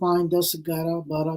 5, 10, 11, 12,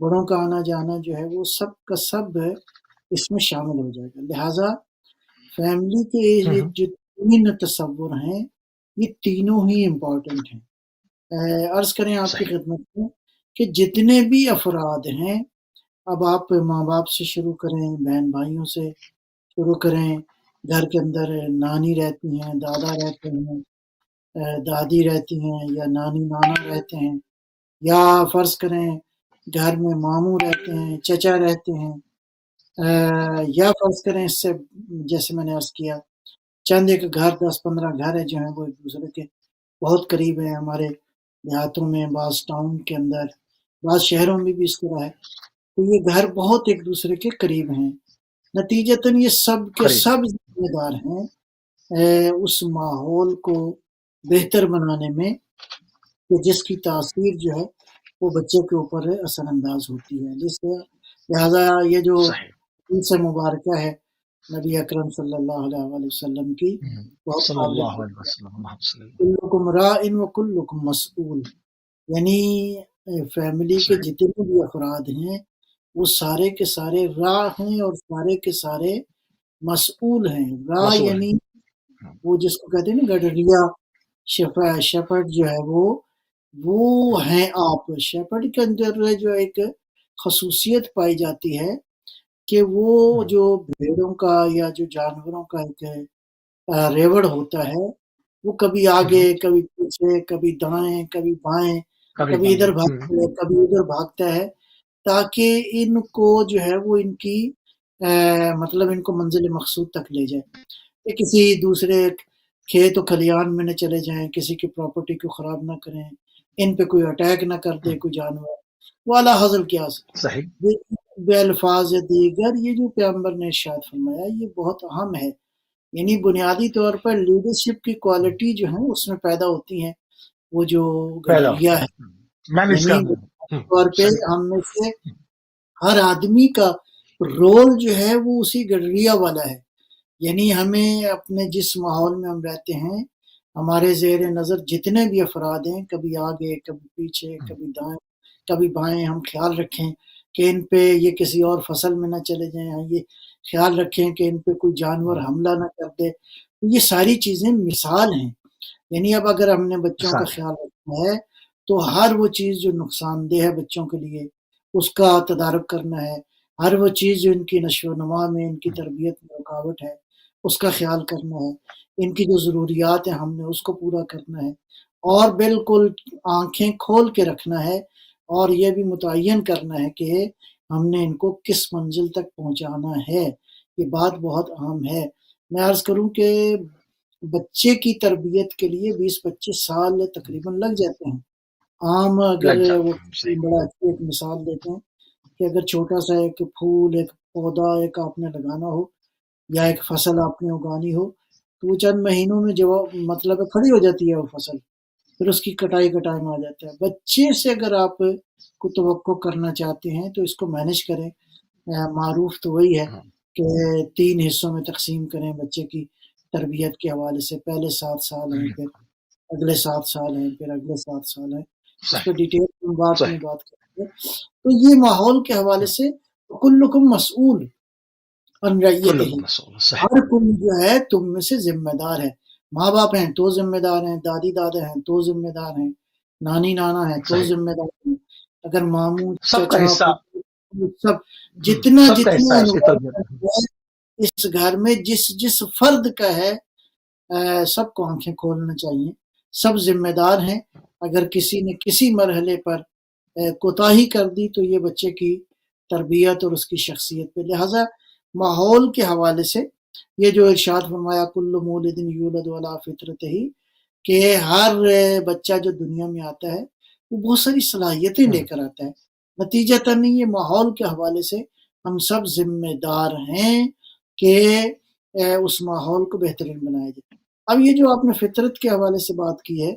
بڑوں کا آنا جانا جو ہے وہ سب کا سب اس میں شامل ہو جائے گا. لہٰذا فیملی کے یہ ہوں، جو 3 تصور ہیں یہ تینوں ہی امپورٹنٹ ہیں. عرض کریں آپ کی صحیح، خدمت میں کہ جتنے بھی افراد ہیں، اب آپ ماں باپ سے شروع کریں، بہن بھائیوں سے شروع کریں، گھر کے اندر نانی رہتی ہیں، دادا رہتے ہیں، دادی رہتی ہیں یا نانی نانا رہتے ہیں، یا فرض کریں گھر میں ماموں رہتے ہیں، چچا رہتے ہیں، یا فرض کریں اس سے جیسے میں نے عرض کیا چند ایک گھر 10-15 گھر ہے جو ہیں وہ ایک دوسرے کے بہت قریب ہیں. ہمارے دیہاتوں میں بعض ٹاؤن کے اندر بعض شہروں میں بھی اس طرح ہے. تو یہ گھر بہت ایک دوسرے کے قریب ہیں. نتیجتاً یہ سب کے قریب سب ذمہ دار ہیں اس ماحول کو بہتر بنانے میں کہ جس کی تاثیر جو ہے وہ بچے کے اوپر اثر انداز ہوتی ہے. لہٰذا یہ جو صحیح، حدیث مبارکہ ہے نبی اکرم صلی اللہ علیہ وآلہ وسلم کی بہت صلی قابل اللہ علیہ ذکر ہے. وسلم محمد صلی اللہ کلکم راء و کلکم مسئول، یعنی فیملی کے صحیح، جتنے بھی افراد ہیں وہ سارے کے سارے راع ہیں اور سارے کے سارے مسئول ہیں. راع مسئول یعنی ہیں، وہ جس کو کہتے ہیں نا گڈریا شیپرڈ جو ہے وہ ہیں آپ. شیپرڈ کے اندر جو ایک خصوصیت پائی جاتی ہے کہ وہ جو بھیڑوں کا یا جو جانوروں کا ایک ریوڑ ہوتا ہے وہ کبھی آگے کبھی پیچھے کبھی دائیں کبھی بائیں کبھی کبھی بائیں، ادھر بھاگتا ہے کبھی ادھر بھاگتا ہے تاکہ ان کو جو ہے وہ ان کی مطلب ان کو منزل مقصود تک لے جائے کہ کسی دوسرے کھیت و کھلیان میں نہ چلے جائیں، کسی کی پراپرٹی کو خراب نہ کریں، ان پہ کوئی اٹیک نہ کر دے کوئی جانور. والا حضر کیا صحیح، بے الفاظ دیگر یہ جو پیغمبر نے ارشاد فرمایا یہ بہت اہم ہے. یعنی بنیادی طور پر لیڈرشپ کی کوالٹی جو ہیں اس میں پیدا ہوتی ہیں وہ جو پیدا گڈریا ہوتا ہے. ہے، مینج یعنی کرنا ہے، بنیادی طور پہ صحیح، ہم میں سے ہر آدمی کا رول جو ہے وہ اسی گڈریا والا ہے. یعنی ہمیں اپنے جس ماحول میں ہم رہتے ہیں ہمارے زیر نظر جتنے بھی افراد ہیں کبھی آگے کبھی پیچھے کبھی دائیں کبھی بائیں ہم خیال رکھیں کہ ان پہ یہ کسی اور فصل میں نہ چلے جائیں. یہ خیال رکھیں کہ ان پہ کوئی جانور حملہ نہ کر دے. یہ ساری چیزیں مثال ہیں. یعنی اب اگر ہم نے بچوں کا مثال ہے، خیال رکھنا ہے تو ہر وہ چیز جو نقصان دہ ہے بچوں کے لیے اس کا تدارک کرنا ہے. ہر وہ چیز جو ان کی نشو و نما میں ان کی تربیت میں رکاوٹ ہے اس کا خیال کرنا ہے. ان کی جو ضروریات ہیں ہم نے اس کو پورا کرنا ہے اور بالکل آنکھیں کھول کے رکھنا ہے اور یہ بھی متعین کرنا ہے کہ ہم نے ان کو کس منزل تک پہنچانا ہے. یہ بات بہت اہم ہے. میں عرض کروں کہ بچے کی تربیت کے لیے 20-25 سال تقریباً لگ جاتے ہیں. عام اگر لگ وہ جاتے ہیں، صحیح، بڑا اچھی ایک مثال دیتے ہیں کہ اگر چھوٹا سا ایک پھول ایک پودا ایک آپ نے لگانا ہو یا ایک فصل آپ نے اگانی ہو تو وہ چند مہینوں میں جو مطلب ہے کھڑی ہو جاتی ہے وہ فصل. پھر اس کی کٹائی کا ٹائم آ جاتا ہے. بچے سے اگر آپ کو توقع کرنا چاہتے ہیں تو اس کو مینج کریں. معروف تو وہی ہے کہ 3 حصوں میں تقسیم کریں بچے کی تربیت کے حوالے سے. پہلے 7 سال ہیں پھر اگلے 7 سال ہیں پھر اگلے 7 سال ہیں. اس پہ صحیح، ڈیٹیل میں بعد صحیح، میں بات کریں گے. تو یہ ماحول کے حوالے سے کلکم مسئول عن رعیتہ، کلکم مسئول، صحیح، ہر کوئی جو ہے تم میں سے ذمہ دار ہے. ماں باپ ہیں تو ذمہ دار ہیں، دادی دادا ہیں تو ذمہ دار ہیں، نانی نانا ہیں تو صحیح، ذمہ دار ہیں. اگر ماموں سب کا چچا حصہ، پھوپھو سب جتنا سب کا جتنا حصہ ہے اس کی تربیت انوائرمنٹ میں، ہے اس گھر میں جس جس فرد کا ہے سب کو آنکھیں کھولنا چاہیے. سب ذمہ دار ہیں. اگر کسی نے کسی مرحلے پر کوتاہی کر دی تو یہ بچے کی تربیت اور اس کی شخصیت پہ. لہٰذا ماحول کے حوالے سے یہ جو ارشاد فرمایا کل مولد یولد علی فطرتہ کہ ہر بچہ جو دنیا میں آتا ہے وہ بہت ساری صلاحیتیں لے کر آتا ہے. نتیجتاً یہ ماحول کے حوالے سے ہم سب ذمہ دار ہیں کہ اس ماحول کو بہترین بنایا جائے. اب یہ جو آپ نے فطرت کے حوالے سے بات کی ہے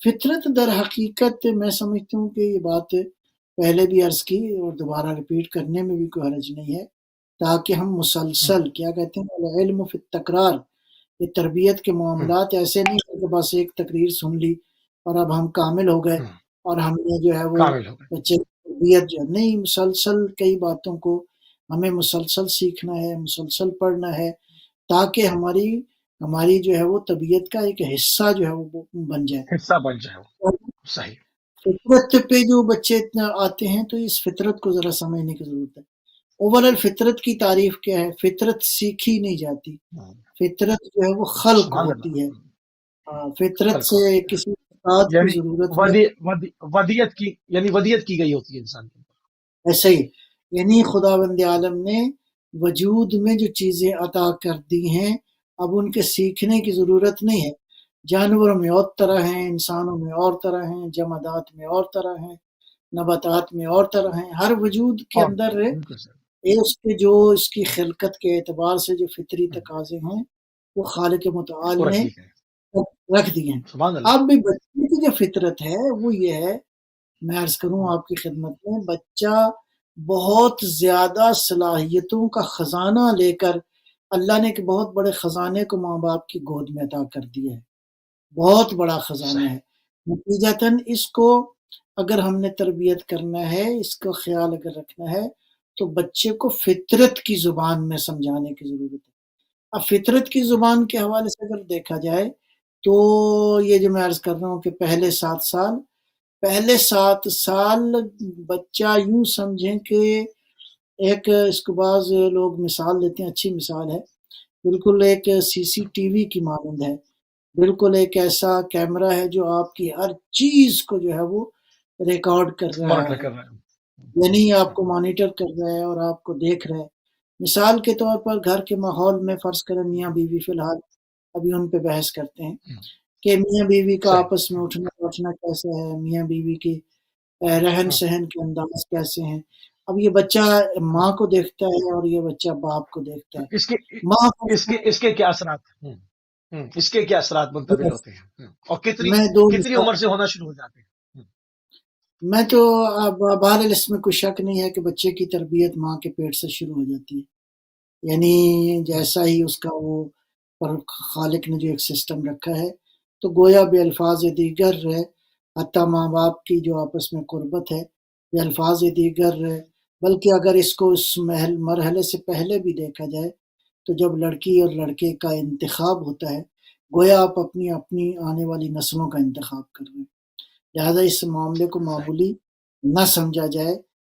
فطرت در حقیقت میں سمجھتا ہوں کہ یہ بات پہلے بھی عرض کی اور دوبارہ ریپیٹ کرنے میں بھی کوئی حرج نہیں ہے تاکہ ہم مسلسل کیا کہتے ہیں العلم فی التکرار. یہ تربیت کے معاملات ایسے نہیں ہے کہ بس ایک تقریر سن لی اور اب ہم کامل ہو گئے اور ہم نے جو ہے وہ کامل ہو گئے، بچے تربیت جو نہیں، مسلسل کئی باتوں کو ہمیں مسلسل سیکھنا ہے، مسلسل پڑھنا ہے، تاکہ ہماری جو ہے وہ طبیعت کا ایک حصہ جو ہے وہ بن جائے. حصہ بن جائے وہ. صحیح. فطرت پہ جو بچے اتنا آتے ہیں تو اس فطرت کو ذرا سمجھنے کی ضرورت ہے. اوورآل فطرت کی تعریف کیا ہے؟ فطرت سیکھی نہیں جاتی، فطرت جو ہے وہ خلق سبحان ہوتی اللہ. ہے. فطرت خلق سے ہوتی ہے. کسی استاد کی یعنی ضرورت نہیں. ودیت کی گئی ہوتی ہے انسان کے اوپر. ایسے ہی یعنی خداوند عالم نے وجود میں جو چیزیں عطا کر دی ہیں اب ان کے سیکھنے کی ضرورت نہیں ہے. جانوروں میں اور طرح ہیں، انسانوں میں اور طرح ہیں، جمادات میں اور طرح ہیں، نباتات میں اور طرح ہیں. ہر وجود کے اور اندر بالکل صحیح. اس کے جو اس کی خلقت کے اعتبار سے جو فطری تقاضے ہیں وہ خالق متعال وہ رکھ نے دی ہے. رکھ دیے ہیں. سبحان اللہ. اب بھی بچے کی جو فطرت ہے وہ یہ ہے، میں عرض کروں آپ کی خدمت میں، بچہ بہت زیادہ صلاحیتوں کا خزانہ لے کر اللہ نے ایک بہت بڑے خزانے کو ماں باپ کی گود میں عطا کر دیا ہے. بہت بڑا خزانہ ہے. نتیجتاً اس کو اگر ہم نے تربیت کرنا ہے، اس کا خیال اگر رکھنا ہے تو بچے کو فطرت کی زبان میں سمجھانے کی ضرورت ہے. اب فطرت کی زبان کے حوالے سے اگر دیکھا جائے تو یہ جو میں عرض کر رہا ہوں کہ پہلے 7 سال بچہ یوں سمجھیں کہ ایک، اس کو بعض لوگ مثال دیتے ہیں، اچھی مثال ہے، بالکل ایک CCTV کی مانند ہے. بالکل ایک ایسا کیمرہ ہے جو آپ کی ہر چیز کو جو ہے وہ ریکارڈ کر رہا مانیٹر ہے، کر رہے ہیں. یعنی آپ کو مانیٹر کر رہا ہے اور آپ کو دیکھ رہا ہے. مثال کے طور پر گھر کے ماحول میں فرض کریں میاں بیوی، فی الحال ابھی ان پہ بحث کرتے ہیں کہ میاں بیوی کا صحیح. آپس میں اٹھنا بیٹھنا کیسا ہے، میاں بیوی کی رہن سہن کے انداز کیسے ہیں. اب یہ بچہ ماں کو دیکھتا ہے اور یہ بچہ باپ کو دیکھتا ہے. اس کے ماں اس کے کیا اثرات اس کے کیا اثرات منتقل ہوتے ہیں اور میں دو کتنی مثال، عمر سے ہونا شروع ہو جاتے ہیں؟ میں تو بہرحال اس میں کوئی شک نہیں ہے کہ بچے کی تربیت ماں کے پیٹ سے شروع ہو جاتی ہے. یعنی جیسا ہی اس کا وہ پر خالق نے جو ایک سسٹم رکھا ہے تو گویا بے الفاظ دیگر ہے، حتیٰ ماں باپ کی جو آپس میں قربت ہے بے الفاظ دیگر ہے. بلکہ اگر اس کو اس مرحلے سے پہلے بھی دیکھا جائے تو جب لڑکی اور لڑکے کا انتخاب ہوتا ہے گویا آپ اپنی آنے والی نسلوں کا انتخاب کر رہے ہیں. لہذا اس معاملے کو معمولی نہ سمجھا جائے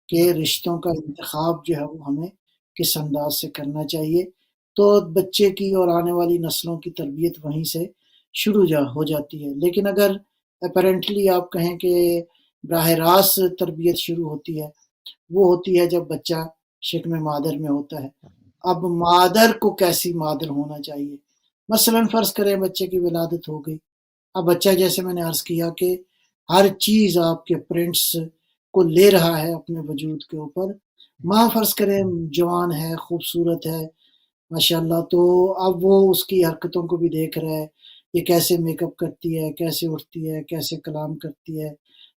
کہ رشتوں کا انتخاب جو ہے وہ ہمیں کس انداز سے کرنا چاہیے. تو بچے کی اور آنے والی نسلوں کی تربیت وہیں سے شروع ہو جاتی ہے. لیکن اگر اپیرنٹلی آپ کہیں کہ براہ راست تربیت شروع ہوتی ہے، وہ ہوتی ہے جب بچہ شکم مادر میں ہوتا ہے. اب مادر کو کیسی مادر ہونا چاہیے؟ مثلا فرض کریں بچے کی ولادت ہو گئی، اب بچہ جیسے میں نے عرض کیا کہ ہر چیز آپ کے پرنٹس کو لے رہا ہے اپنے وجود کے اوپر. ماں فرض کریں جوان ہے، خوبصورت ہے ماشاءاللہ، تو اب وہ اس کی حرکتوں کو بھی دیکھ رہا ہے، یہ کیسے میک اپ کرتی ہے، کیسے اٹھتی ہے، کیسے کلام کرتی ہے،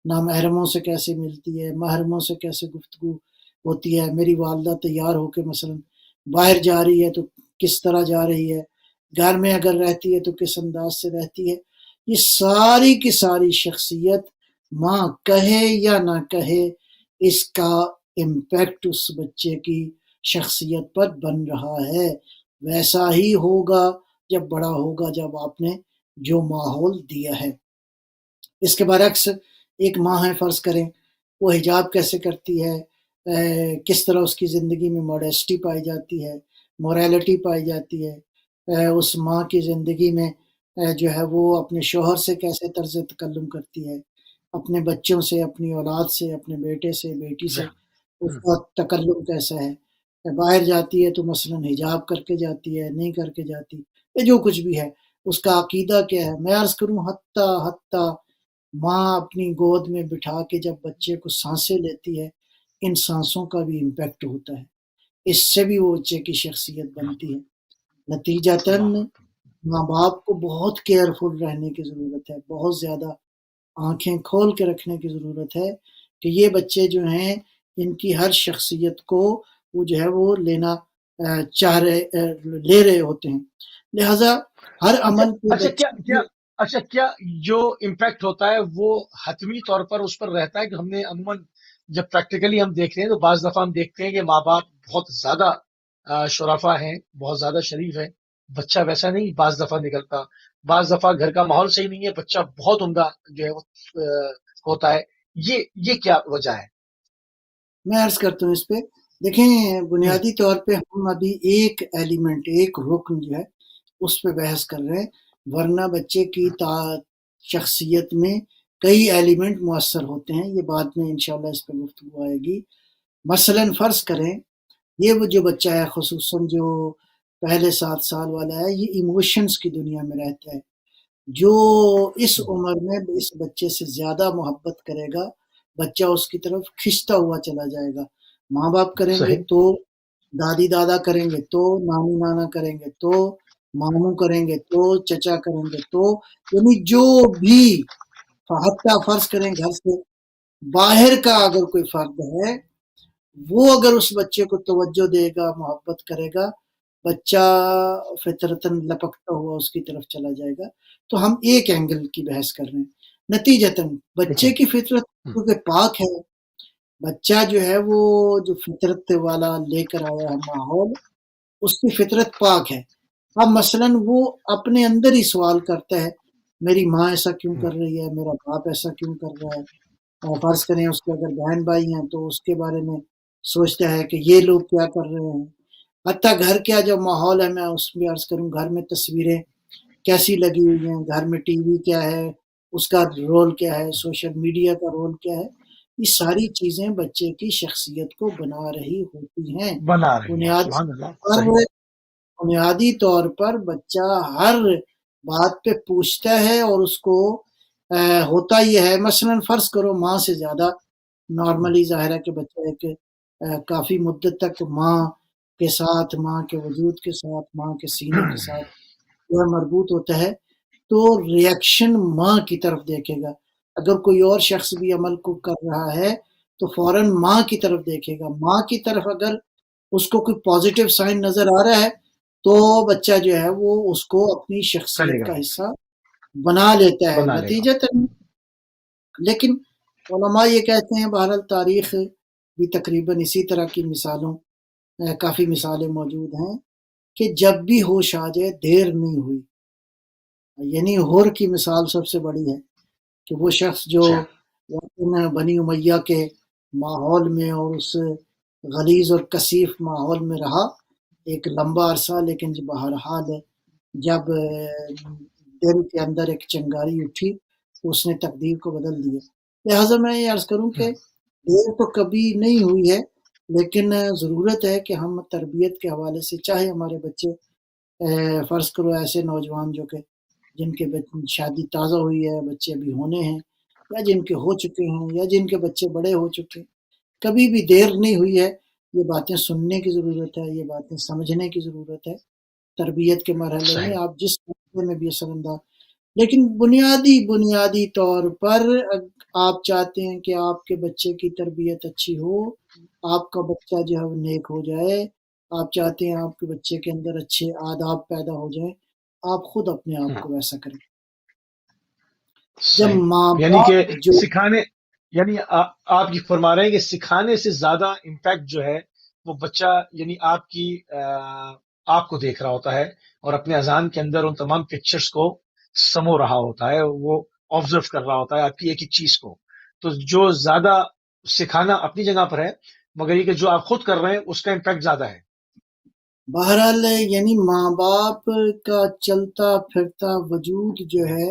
نامحرموں سے کیسے ملتی ہے، محرموں سے کیسے گفتگو ہوتی ہے. میری والدہ تیار ہو کے مثلا باہر جا رہی ہے تو کس طرح جا رہی ہے، گھر میں اگر رہتی ہے تو کس انداز سے رہتی ہے. یہ ساری کی ساری شخصیت ماں کہے یا نہ کہے اس کا امپیکٹ اس بچے کی شخصیت پر بن رہا ہے. ویسا ہی ہوگا جب بڑا ہوگا، جب آپ نے جو ماحول دیا ہے. اس کے برعکس ایک ماں ہے فرض کریں، وہ حجاب کیسے کرتی ہے، کس طرح اس کی زندگی میں موڈیسٹی پائی جاتی ہے، موریلٹی پائی جاتی ہے. اس ماں کی زندگی میں جو ہے وہ اپنے شوہر سے کیسے طرز تکلم کرتی ہے، اپنے بچوں سے، اپنی اولاد سے، اپنے بیٹے سے، بیٹی سے اس کا تکلم کیسا ہے. باہر جاتی ہے تو مثلا حجاب کر کے جاتی ہے، نہیں کر کے جاتی، یہ جو کچھ بھی ہے اس کا عقیدہ کیا ہے. میں عرض کروں حتیٰ ماں اپنی گود میں بٹھا کے جب بچے کو سانسیں لیتی ہے، ان سانسوں کا بھی امپیکٹ ہوتا ہے، اس سے بھی وہ بچے کی شخصیت بنتی ہے. نتیجتاً ماں باپ کو بہت کیئرفل رہنے کی ضرورت ہے، بہت زیادہ آنکھیں کھول کے رکھنے کی ضرورت ہے کہ یہ بچے جو ہیں ان کی ہر شخصیت کو وہ جو ہے وہ لینا لے رہے ہوتے ہیں. لہذا ہر عمل پہ کیا جو امپیکٹ ہوتا ہے وہ حتمی طور پر اس پر رہتا ہے کہ ہم نے عموماً جب پریکٹیکلی ہم دیکھ رہے ہیں تو بعض دفعہ ہم دیکھتے ہیں کہ ماں باپ بہت زیادہ شرفا ہیں، بہت زیادہ شریف ہیں، بچہ ویسا نہیں بعض دفعہ نکلتا، بعض دفعہ گھر کا ماحول صحیح نہیں ہے، بچہ بہت عمدہ جو ہے وہ ہوتا ہے. یہ کیا وجہ ہے؟ میں عرض کرتا ہوں اس پہ. دیکھیں ہوں، بنیادی طور پہ ہم ابھی ایک ایلیمنٹ، ایک رکن جو ہے اس پہ بحث کر رہے ہیں، ورنہ بچے کی شخصیت میں کئی ایلیمنٹ مؤثر ہوتے ہیں. یہ بعد میں انشاءاللہ اس پہ گفتگو آئے گی. مثلاً فرض کریں یہ وہ جو بچہ ہے، خصوصاً جو پہلے 7 سال والا ہے، یہ ایموشنز کی دنیا میں رہتا ہے. جو اس عمر میں اس بچے سے زیادہ محبت کرے گا، بچہ اس کی طرف کھنچتا ہوا چلا جائے گا. ماں باپ کریں گے صحیح. تو، دادی دادا کریں گے تو، نانی نانا کریں گے تو، ماموں کریں گے تو، چچا کریں گے تو، یعنی جو بھی، حتیٰ فرض کریں گھر سے باہر کا اگر کوئی فرد ہے، وہ اگر اس بچے کو توجہ دے گا، محبت کرے گا، بچہ فطرتاً لپکتا ہوا اس کی طرف چلا جائے گا. تو ہم ایک اینگل کی بحث کر رہے ہیں. نتیجتاً بچے دیکھیں. کی فطرت ہوں، کیونکہ پاک ہے، بچہ جو ہے وہ جو فطرت والا لے کر آیا ہے ماحول، اس کی فطرت پاک ہے. اب مثلاً وہ اپنے اندر ہی سوال کرتا ہے، میری ماں ایسا کیوں ہوں، کر رہی ہے، میرا باپ ایسا کیوں کر رہا ہے. فرض کریں اس کے اگر بہن بھائی ہیں تو اس کے بارے میں سوچتا ہے کہ یہ لوگ کیا کر رہے ہیں. حتیٰ گھر کا جو ماحول ہے، میں اس میں عرض کروں گھر میں تصویریں کیسی لگی ہوئی ہیں، گھر میں ٹی وی کیا ہے، اس کا رول کیا ہے، سوشل میڈیا کا رول کیا ہے، یہ ساری چیزیں بچے کی شخصیت کو بنا رہی ہوتی ہیں. بنا رہی ہیں. بنیادی سبحان اللہ. طور صحیح. پر بنیادی طور پر بچہ ہر بات پہ پوچھتا ہے، اور اس کو ہوتا یہ ہے، مثلاً فرض کرو ماں سے زیادہ ہوں، نارملی ظاہر ہے کہ بچہ ایک کافی مدت تک ماں کے ساتھ، ماں کے وجود کے ساتھ، ماں کے سینے کے ساتھ جو ہے مربوط ہوتا ہے، تو ریئیکشن ماں کی طرف دیکھے گا. اگر کوئی اور شخص بھی عمل کو کر رہا ہے تو فوراً ماں کی طرف دیکھے گا. ماں کی طرف اگر اس کو کوئی پازیٹیو سائن نظر آ رہا ہے تو بچہ جو ہے وہ اس کو اپنی شخصیت کرے کا گا. حصہ بنا لیتا ہے. بنا لے گا. نتیجتاً لیکن علماء یہ کہتے ہیں، بہرحال تاریخ بھی تقریباً اسی طرح کی مثالوں، کافی مثالیں موجود ہیں کہ جب بھی ہوش آ جائے دیر نہیں ہوئی. یعنی ہور کی مثال سب سے بڑی ہے کہ وہ شخص جو اچھا. بنی امیہ کے ماحول میں اور اس غلیظ اور کثیف ماحول میں رہا ایک لمبا عرصہ، لیکن بہرحال جب دل کے اندر ایک چنگاری اٹھی تو اس نے تقدیر کو بدل دیا. لہٰذا میں یہ عرض کروں کہ ہوں، دیر تو کبھی نہیں ہوئی ہے، لیکن ضرورت ہے کہ ہم تربیت کے حوالے سے، چاہے ہمارے بچے فرض کرو ایسے نوجوان جو کہ جن کے شادی تازہ ہوئی ہے، بچے ابھی ہونے ہیں، یا جن کے ہو چکے ہیں، یا جن کے بچے بڑے ہو چکے ہیں، کبھی بھی دیر نہیں ہوئی ہے. یہ باتیں سننے کی ضرورت ہے، یہ باتیں سمجھنے کی ضرورت ہے. تربیت کے مرحلے میں صحیح. آپ جس مرحلے میں بھی اثر انداز، لیکن بنیادی طور پر آپ چاہتے ہیں کہ آپ کے بچے کی تربیت اچھی ہو، آپ کا بچہ جو ہے وہ نیک ہو جائے، آپ چاہتے ہیں آپ کے بچے کے اندر اچھے آداب پیدا ہو جائیں، آپ خود اپنے آپ ہوں، کو ویسا کریں. جب صحیح. ماں یعنی باپ کہ جو سکھانے، یعنی آپ یہ فرما رہے ہیں کہ سکھانے سے زیادہ امپیکٹ جو ہے وہ بچہ یعنی آپ کو دیکھ رہا ہوتا ہے اور اپنے اذہان کے اندر ان تمام پکچرز کو سمو رہا ہوتا ہے، وہ آبزرو کر رہا ہوتا ہے آپ کی ایک ایک چیز کو. تو جو زیادہ سکھانا اپنی جگہ پر ہے، مگر یہ کہ جو آپ خود کر رہے ہیں اس کا امپیکٹ زیادہ ہے. بہرحال یعنی ماں باپ کا چلتا پھرتا وجود جو ہے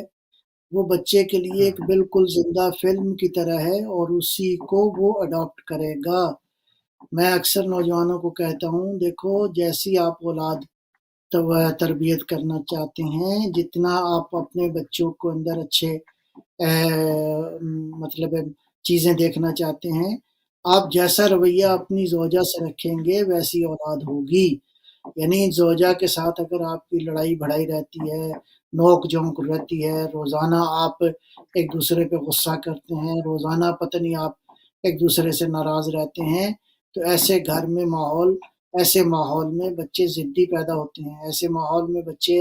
وہ بچے کے لیے ہوں، ایک بالکل زندہ فلم کی طرح ہے، اور اسی کو وہ اڈاپٹ کرے گا. میں اکثر نوجوانوں کو کہتا ہوں، دیکھو جیسی آپ اولاد تربیت کرنا چاہتے ہیں، جتنا آپ اپنے بچوں کو اندر اچھے مطلب چیزیں دیکھنا چاہتے ہیں، آپ جیسا رویہ اپنی زوجہ سے رکھیں گے ویسی اولاد ہوگی. یعنی زوجہ کے ساتھ اگر آپ کی لڑائی بھڑائی رہتی ہے، نوک جھونک رہتی ہے، روزانہ آپ ایک دوسرے پہ غصہ کرتے ہیں، روزانہ پتہ نہیں آپ ایک دوسرے سے ناراض رہتے ہیں، تو ایسے ماحول میں بچے ضدی پیدا ہوتے ہیں، ایسے ماحول میں بچے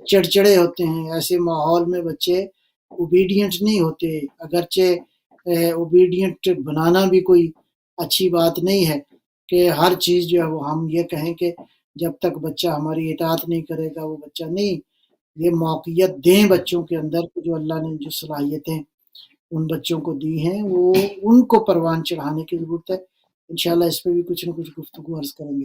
چڑچڑے ہوتے ہیں، ایسے ماحول میں بچے اوبیڈینٹ نہیں ہوتے. اگرچہ اوبیڈینٹ بنانا بھی کوئی اچھی بات نہیں ہے کہ ہر چیز جو ہے وہ ہم یہ کہیں کہ جب تک بچہ ہماری اطاعت نہیں کرے گا وہ بچہ نہیں. یہ موقعیت دیں بچوں کے اندر جو اللہ نے جو صلاحیتیں ان بچوں کو دی ہیں وہ ان کو پروان چڑھانے کی ضرورت ہے. انشاءاللہ اس پہ بھی کچھ نہ کچھ گفتگو عرض کریں گے.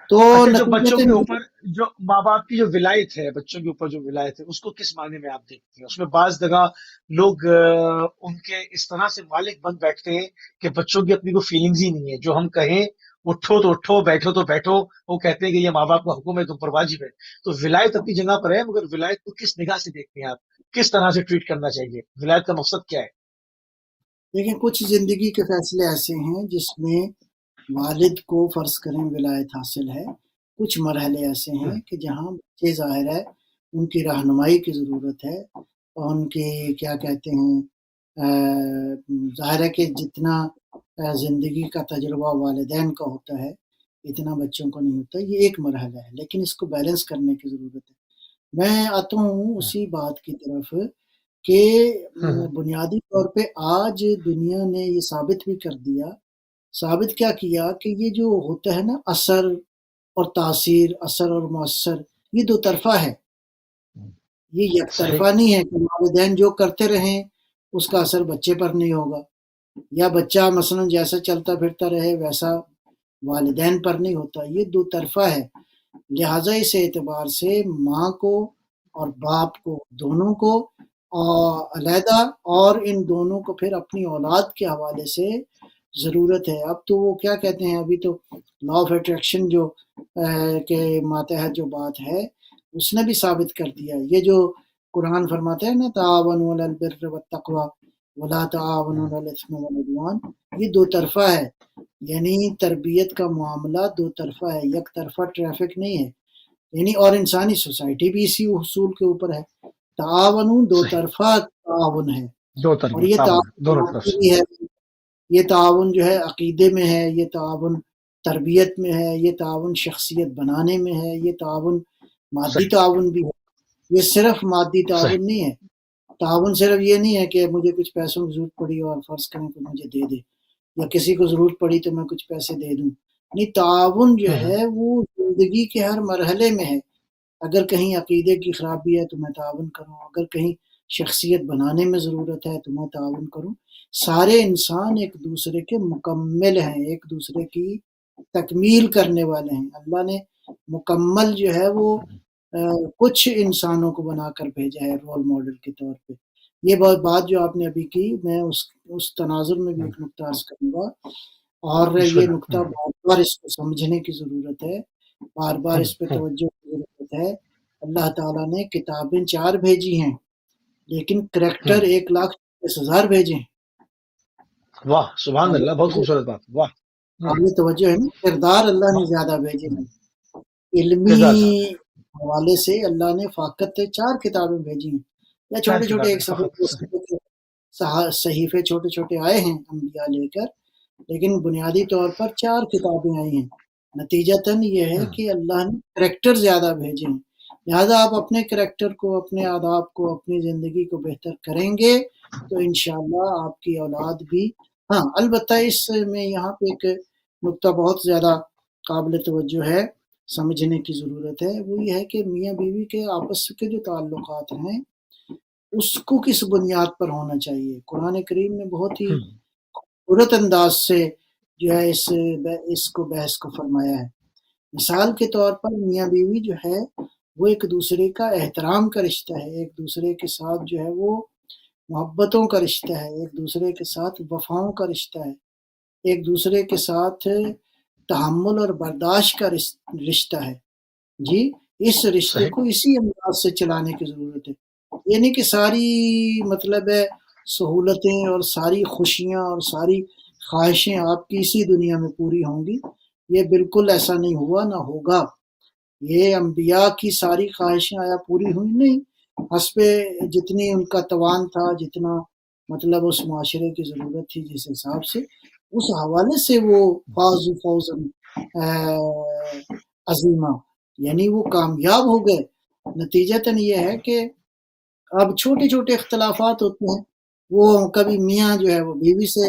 تو اچھا، جو بچوں نتیجتاً کے اوپر جو ماں باپ کی جو ولایت ہے، بچوں کے اوپر جو ولایت ہے، اس کو کس معنی میں آپ دیکھتے ہیں؟ اس میں بعض جگہ لوگ ان کے اس طرح سے مالک بن بیٹھتے ہیں کہ بچوں کی اپنی کوئی فیلنگز ہی نہیں ہے. جو ہم کہیں اٹھو تو اٹھو، بیٹھو تو بیٹھو، وہ کہتے ہیں کہ یہ ماں باپ کا حکم ہے، تم پر واجب ہے. تو ولایت اپنی جگہ پر ہے، مگر ولایت کو کس نگاہ سے دیکھتے ہیں آپ؟ کس طرح سے ٹریٹ کرنا چاہیے؟ ولایت کا مقصد کیا ہے؟ دیکھیں کچھ زندگی کے فیصلے ایسے ہیں جس میں والد کو فرض کریں ولایت حاصل ہے. کچھ مرحلے ایسے ہیں کہ جہاں بچے ظاہر ہے ان کی رہنمائی کی ضرورت ہے اور ان کی کیا کہتے ہیں ظاہر ہے کہ جتنا زندگی کا تجربہ والدین کا ہوتا ہے اتنا بچوں کو نہیں ہوتا. یہ ایک مرحلہ ہے لیکن اس کو بیلنس کرنے کی ضرورت ہے. میں آتا ہوں اسی بات کی طرف کہ بنیادی طور پہ آج دنیا نے یہ ثابت بھی کر دیا. ثابت کیا کیا کہ یہ جو ہوتا ہے نا اثر اور تاثیر، اثر اور مؤثر، یہ دو طرفہ ہے. یہ یک صحیح. طرفہ نہیں ہے کہ والدین جو کرتے رہیں اس کا اثر بچے پر نہیں ہوگا، یا بچہ مثلا جیسا چلتا پھرتا رہے ویسا والدین پر نہیں ہوتا. یہ دو طرفہ ہے. لہٰذا اس اعتبار سے ماں کو اور باپ کو دونوں کو علیحدہ اور ان دونوں کو پھر اپنی اولاد کے حوالے سے ضرورت ہے. اب تو وہ کیا کہتے ہیں، ابھی تو لا آف اٹریکشن جو کے ماتحت جو بات ہے اس نے بھی ثابت کر دیا. یہ جو قرآن فرماتا ہے نا تعاونوا علی البر والتقوی ولا تعاونوا علی الاثم والعدوان، یہ دو طرفہ ہے. یعنی تربیت کا معاملہ دو طرفہ ہے، یک طرفہ ٹریفک نہیں ہے. یعنی اور انسانی سوسائٹی بھی اسی اصول کے اوپر ہے. تعاون دو صحیح. طرفہ تعاون ہے. دو اور طرفہ یہ تعاون ہے، دونوں طرف تعاون سے. بھی ہے، یہ تعاون جو ہے عقیدے میں ہے، یہ تعاون تربیت میں ہے، یہ تعاون شخصیت بنانے میں ہے، یہ تعاون مادی صحیح. تعاون بھی ہے. یہ صرف مادی صحیح. تعاون نہیں ہے. تعاون صرف یہ نہیں ہے کہ مجھے کچھ پیسوں کی ضرورت پڑی اور فرض کریں کہ مجھے دے دے، یا کسی کو ضرورت پڑی تو میں کچھ پیسے دے دوں. نہیں، تعاون جو ہے وہ زندگی کے ہر مرحلے میں ہے. اگر کہیں عقیدے کی خرابی ہے تو میں تعاون کروں، اگر کہیں شخصیت بنانے میں ضرورت ہے تو میں تعاون کروں. سارے انسان ایک دوسرے کے مکمل ہیں، ایک دوسرے کی تکمیل کرنے والے ہیں. اللہ نے مکمل جو ہے وہ کچھ انسانوں کو بنا کر بھیجا ہے رول ماڈل کے طور پہ. یہ بات جو آپ نے ابھی کی، میں اس تناظر میں بھی ایک نقطہ عرض کروں گا، اور بسم یہ اللہ. نقطہ بار بار اس کو سمجھنے کی ضرورت ہے، بار بار اس پہ توجہ کی ضرورت ہے. اللہ تعالیٰ نے کتابیں 4 بھیجی ہیں لیکن کریکٹر 1,40,000 بھیجے ہیں. واہ، سبحان اللہ، بہت خوبصورت بات. واہ. قابل توجہ ہے نا، کردار اللہ نے زیادہ بھیجے ہیں. علمی کردار زیادہ ہے. حوالے سے اللہ نے فقط 4 کتابیں بھیجی ہیں، یا 4 چھوٹے چھوٹے کتابیں ایک صفحے فقط. دو صحیح. صفحے کے صحیفے چھوٹے چھوٹے آئے ہیں انبیاء لے کر، لیکن بنیادی طور پر 4 کتابیں آئی ہیں. نتیجتاً یہ ہے کہ اللہ نے کریکٹر زیادہ بھیجے ہیں. لہذا آپ اپنے کریکٹر کو، اپنے آداب کو، اپنی زندگی کو بہتر کریں گے تو انشاءاللہ آپ کی اولاد بھی. ہاں البتہ اس میں یہاں پہ ایک نقطہ بہت زیادہ قابل توجہ ہے، سمجھنے کی ضرورت ہے. وہ یہ ہے کہ میاں بیوی کے آپس کے جو تعلقات ہیں اس کو کس بنیاد پر ہونا چاہیے. قرآن کریم نے بہت ہی خوبصورت انداز سے جو ہے اس کو بحث کو فرمایا ہے. مثال کے طور پر میاں بیوی جو ہے وہ ایک دوسرے کا احترام کا رشتہ ہے، ایک دوسرے کے ساتھ جو ہے وہ محبتوں کا رشتہ ہے، ایک دوسرے کے ساتھ وفاؤں کا رشتہ ہے، ایک دوسرے کے ساتھ تحمل اور برداشت کا رشتہ ہے. جی، اس رشتے صحیح. کو اسی انداز سے چلانے کی ضرورت ہے. یہ نہیں کہ ساری مطلب ہے سہولتیں اور ساری خوشیاں اور ساری خواہشیں آپ کی اسی دنیا میں پوری ہوں گی. یہ بالکل ایسا نہیں ہوا، نہ ہوگا. یہ انبیاء کی ساری خواہشیں آیا پوری ہوئی نہیں، حسب جتنی ان کا توان تھا، جتنا مطلب اس معاشرے کی ضرورت تھی، جس حساب سے اس حوالے سے وہ فوزن عظیمہ، یعنی وہ کامیاب ہو گئے. نتیجتاً یہ ہے کہ اب چھوٹے چھوٹے اختلافات ہوتے ہیں وہ کبھی میاں جو ہے وہ بیوی سے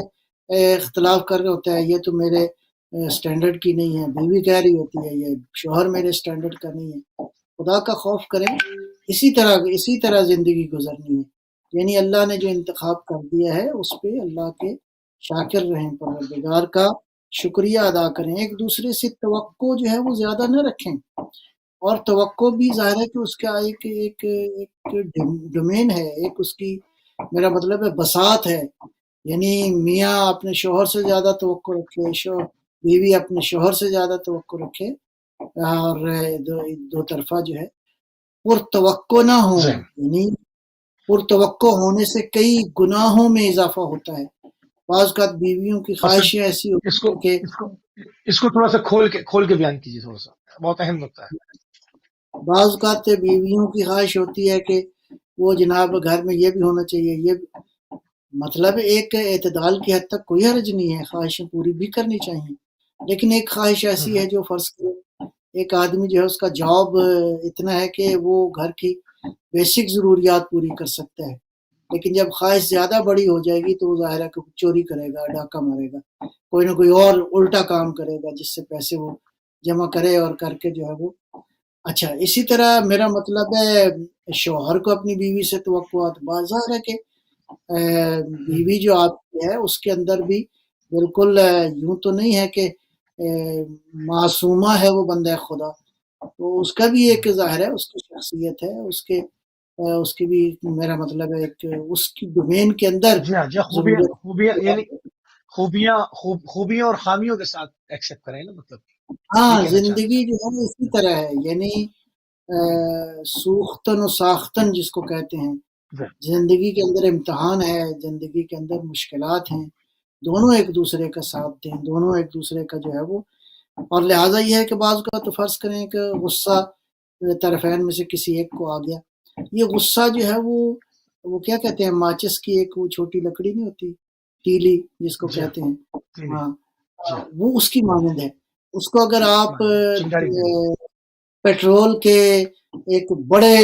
اختلاف کر رہا ہوتا ہے، یہ تو میرے سٹینڈرڈ کی نہیں ہے، بیوی کہہ رہی ہوتی ہے یہ شوہر میرے سٹینڈرڈ کا نہیں ہے۔ خدا کا خوف کریں، اسی طرح زندگی گزرنی ہے، یعنی اللہ نے جو انتخاب کر دیا ہے اس پہ اللہ کے شاکر رہیں، پروردگار کا شکریہ ادا کریں، ایک دوسرے سے توقع جو ہے وہ زیادہ نہ رکھیں، اور توقع بھی ظاہر ہے کہ اس کا ایک ڈومین ہے، ایک اس کی میرا مطلب ہے بساط ہے، یعنی میاں اپنے شوہر سے زیادہ توقع رکھے، بیوی اپنے شوہر سے زیادہ توقع رکھے، اور دو طرفہ جو ہے پرتوقع نہ ہو، یعنی پرتوقع ہونے سے کئی گناہوں میں اضافہ ہوتا ہے۔ بعض اوقات بیویوں کی خواہشیں ایسی ہوتی ہیں کہ اس کو تھوڑا سا کھول کے بیان کیجیے، تھوڑا سا بہت اہم نقطہ ہے۔ بعض اوقات بیویوں کی خواہش ہوتی ہے کہ وہ جناب گھر میں یہ بھی ہونا چاہیے، یہ مطلب ایک اعتدال کی حد تک کوئی حرج نہیں ہے، خواہشیں پوری بھی کرنی چاہیے، لیکن ایک خواہش ایسی ہے جو فرض کرے ایک آدمی جو ہے اس کا جاب اتنا ہے کہ وہ گھر کی بیسک ضروریات پوری کر سکتا ہے، لیکن جب خواہش زیادہ بڑی ہو جائے گی تو وہ ظاہر ہے کہ چوری کرے گا، ڈاکہ مارے گا، کوئی نہ کوئی اور الٹا کام کرے گا جس سے پیسے وہ جمع کرے اور کر کے جو ہے وہ اچھا۔ اسی طرح میرا مطلب ہے شوہر کو اپنی بیوی سے توقعات، ظاہر ہے کہ بیوی جو آپ کی ہے اس کے اندر بھی بالکل یوں تو نہیں ہے کہ معصومہ ہے وہ بندہ خدا، تو اس کا بھی ایک ظاہر ہے، اس کی شخصیت ہے، اس کی بھی میرا مطلب ہے کہ اس کی ڈومین کے اندر جی ہاں، خوبیاں یعنی خوبیاں اور خامیوں کے ساتھ ایکسپٹ کریں نا، مطلب ہاں یہ کہنا چاہ رہے زندگی جو ہے اسی طرح ہے، یعنی سوختن و ساختن جس کو کہتے ہیں، ہیں۔ زندگی کے اندر امتحان ہے، زندگی کے اندر مشکلات ہیں، دونوں ایک دوسرے کا ساتھ دیں، دونوں ایک دوسرے کا جو ہے وہ، اور لہٰذا یہ ہے کہ بعض کا تو فرض کریں کہ غصہ طرفین میں سے کسی ایک کو آ گیا، یہ غصہ جو ہے وہ کیا کہتے ہیں، ماچس کی ایک وہ چھوٹی لکڑی نہیں ہوتی، تیلی جس کو جی کہتے ہیں، جی ہاں جی وہ اس کی مانند ہے، اس کو اگر آپ چنگاری میں پیٹرول کے ایک بڑے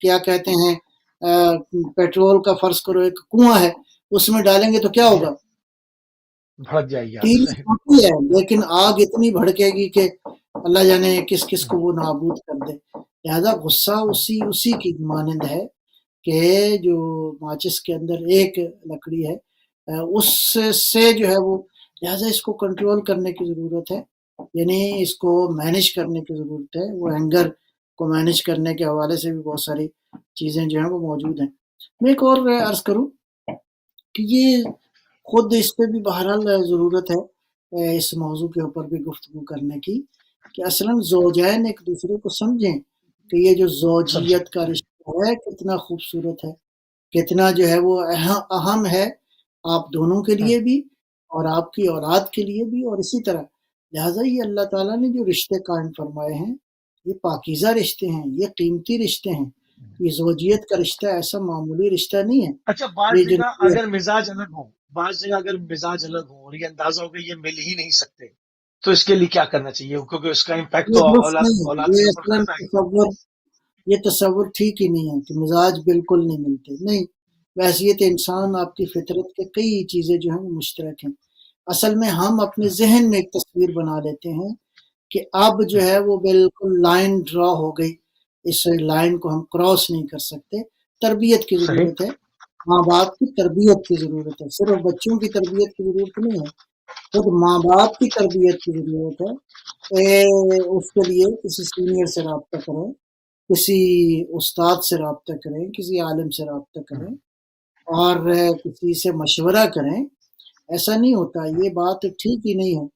کیا کہتے ہیں پیٹرول کا فرض کرو ایک کنواں ہے، اس میں ڈالیں گے تو کیا ہوگا، بھڑک جائے گی آگ۔ تیل چھوٹی ہے لیکن آگ اتنی بھڑکے گی کہ اللہ جانے کس کس کو وہ نابود کر دے، لہذا غصہ اسی کی مانند ہے کہ جو ماچس کے اندر ایک لکڑی ہے اس سے جو ہے وہ، لہذا اس کو کنٹرول کرنے کی ضرورت ہے، یعنی اس کو مینج کرنے کی ضرورت ہے، وہ اینگر کو مینج کرنے کے حوالے سے بھی بہت ساری چیزیں جو ہیں وہ موجود ہیں۔ میں ایک اور عرض کروں کہ یہ خود اس پہ بھی بہرحال ضرورت ہے اس موضوع کے اوپر بھی گفتگو کرنے کی کہ اصلاً زوجین ایک دوسرے کو سمجھیں کہ یہ جو زوجیت کا رشتہ ہے کتنا خوبصورت ہے، کتنا جو ہے وہ اہم ہے آپ دونوں کے لیے بھی اور آپ کی اولاد کے لیے بھی، اور اسی طرح لہٰذا یہ اللہ تعالیٰ نے جو رشتے قائم فرمائے ہیں یہ پاکیزہ رشتے ہیں، یہ قیمتی رشتے ہیں، یہ زوجیت کا رشتہ ایسا معمولی رشتہ نہیں ہے۔ اچھا، بعض یہ جو جگہ اگر مزاج الگ ہوں اور یہ اندازہ ہو کہ یہ مل ہی نہیں سکتے تو اس کے لیے کیا کرنا چاہیے، کیونکہ اس کا امپیکٹ تو یہ درست نہیں ہے، اولاد کے یہ اوپر اصلاً پڑتا ہے۔ یہ تصور ٹھیک ہی نہیں ہے کہ مزاج بالکل نہیں ملتے، نہیں، ویسیت انسان آپ کی فطرت کے کئی چیزیں جو ہیں وہ مشترک ہیں، اصل میں ہم اپنے ذہن میں ایک تصویر بنا لیتے ہیں کہ اب جو ہے وہ بالکل لائن ڈرا ہو گئی، اس لائن کو ہم کراس نہیں کر سکتے، تربیت کی صحیح۔ ضرورت ہے، ماں باپ کی تربیت کی ضرورت ہے، صرف بچوں کی تربیت کی ضرورت نہیں ہے، خود ماں باپ کی تربیت کی ضرورت ہے، اس کے لیے کسی سینئر سے رابطہ کریں، کسی استاد سے رابطہ کریں، کسی عالم سے رابطہ کریں اور کسی سے مشورہ کریں، ایسا نہیں ہوتا، یہ بات ٹھیک ہی نہیں ہے،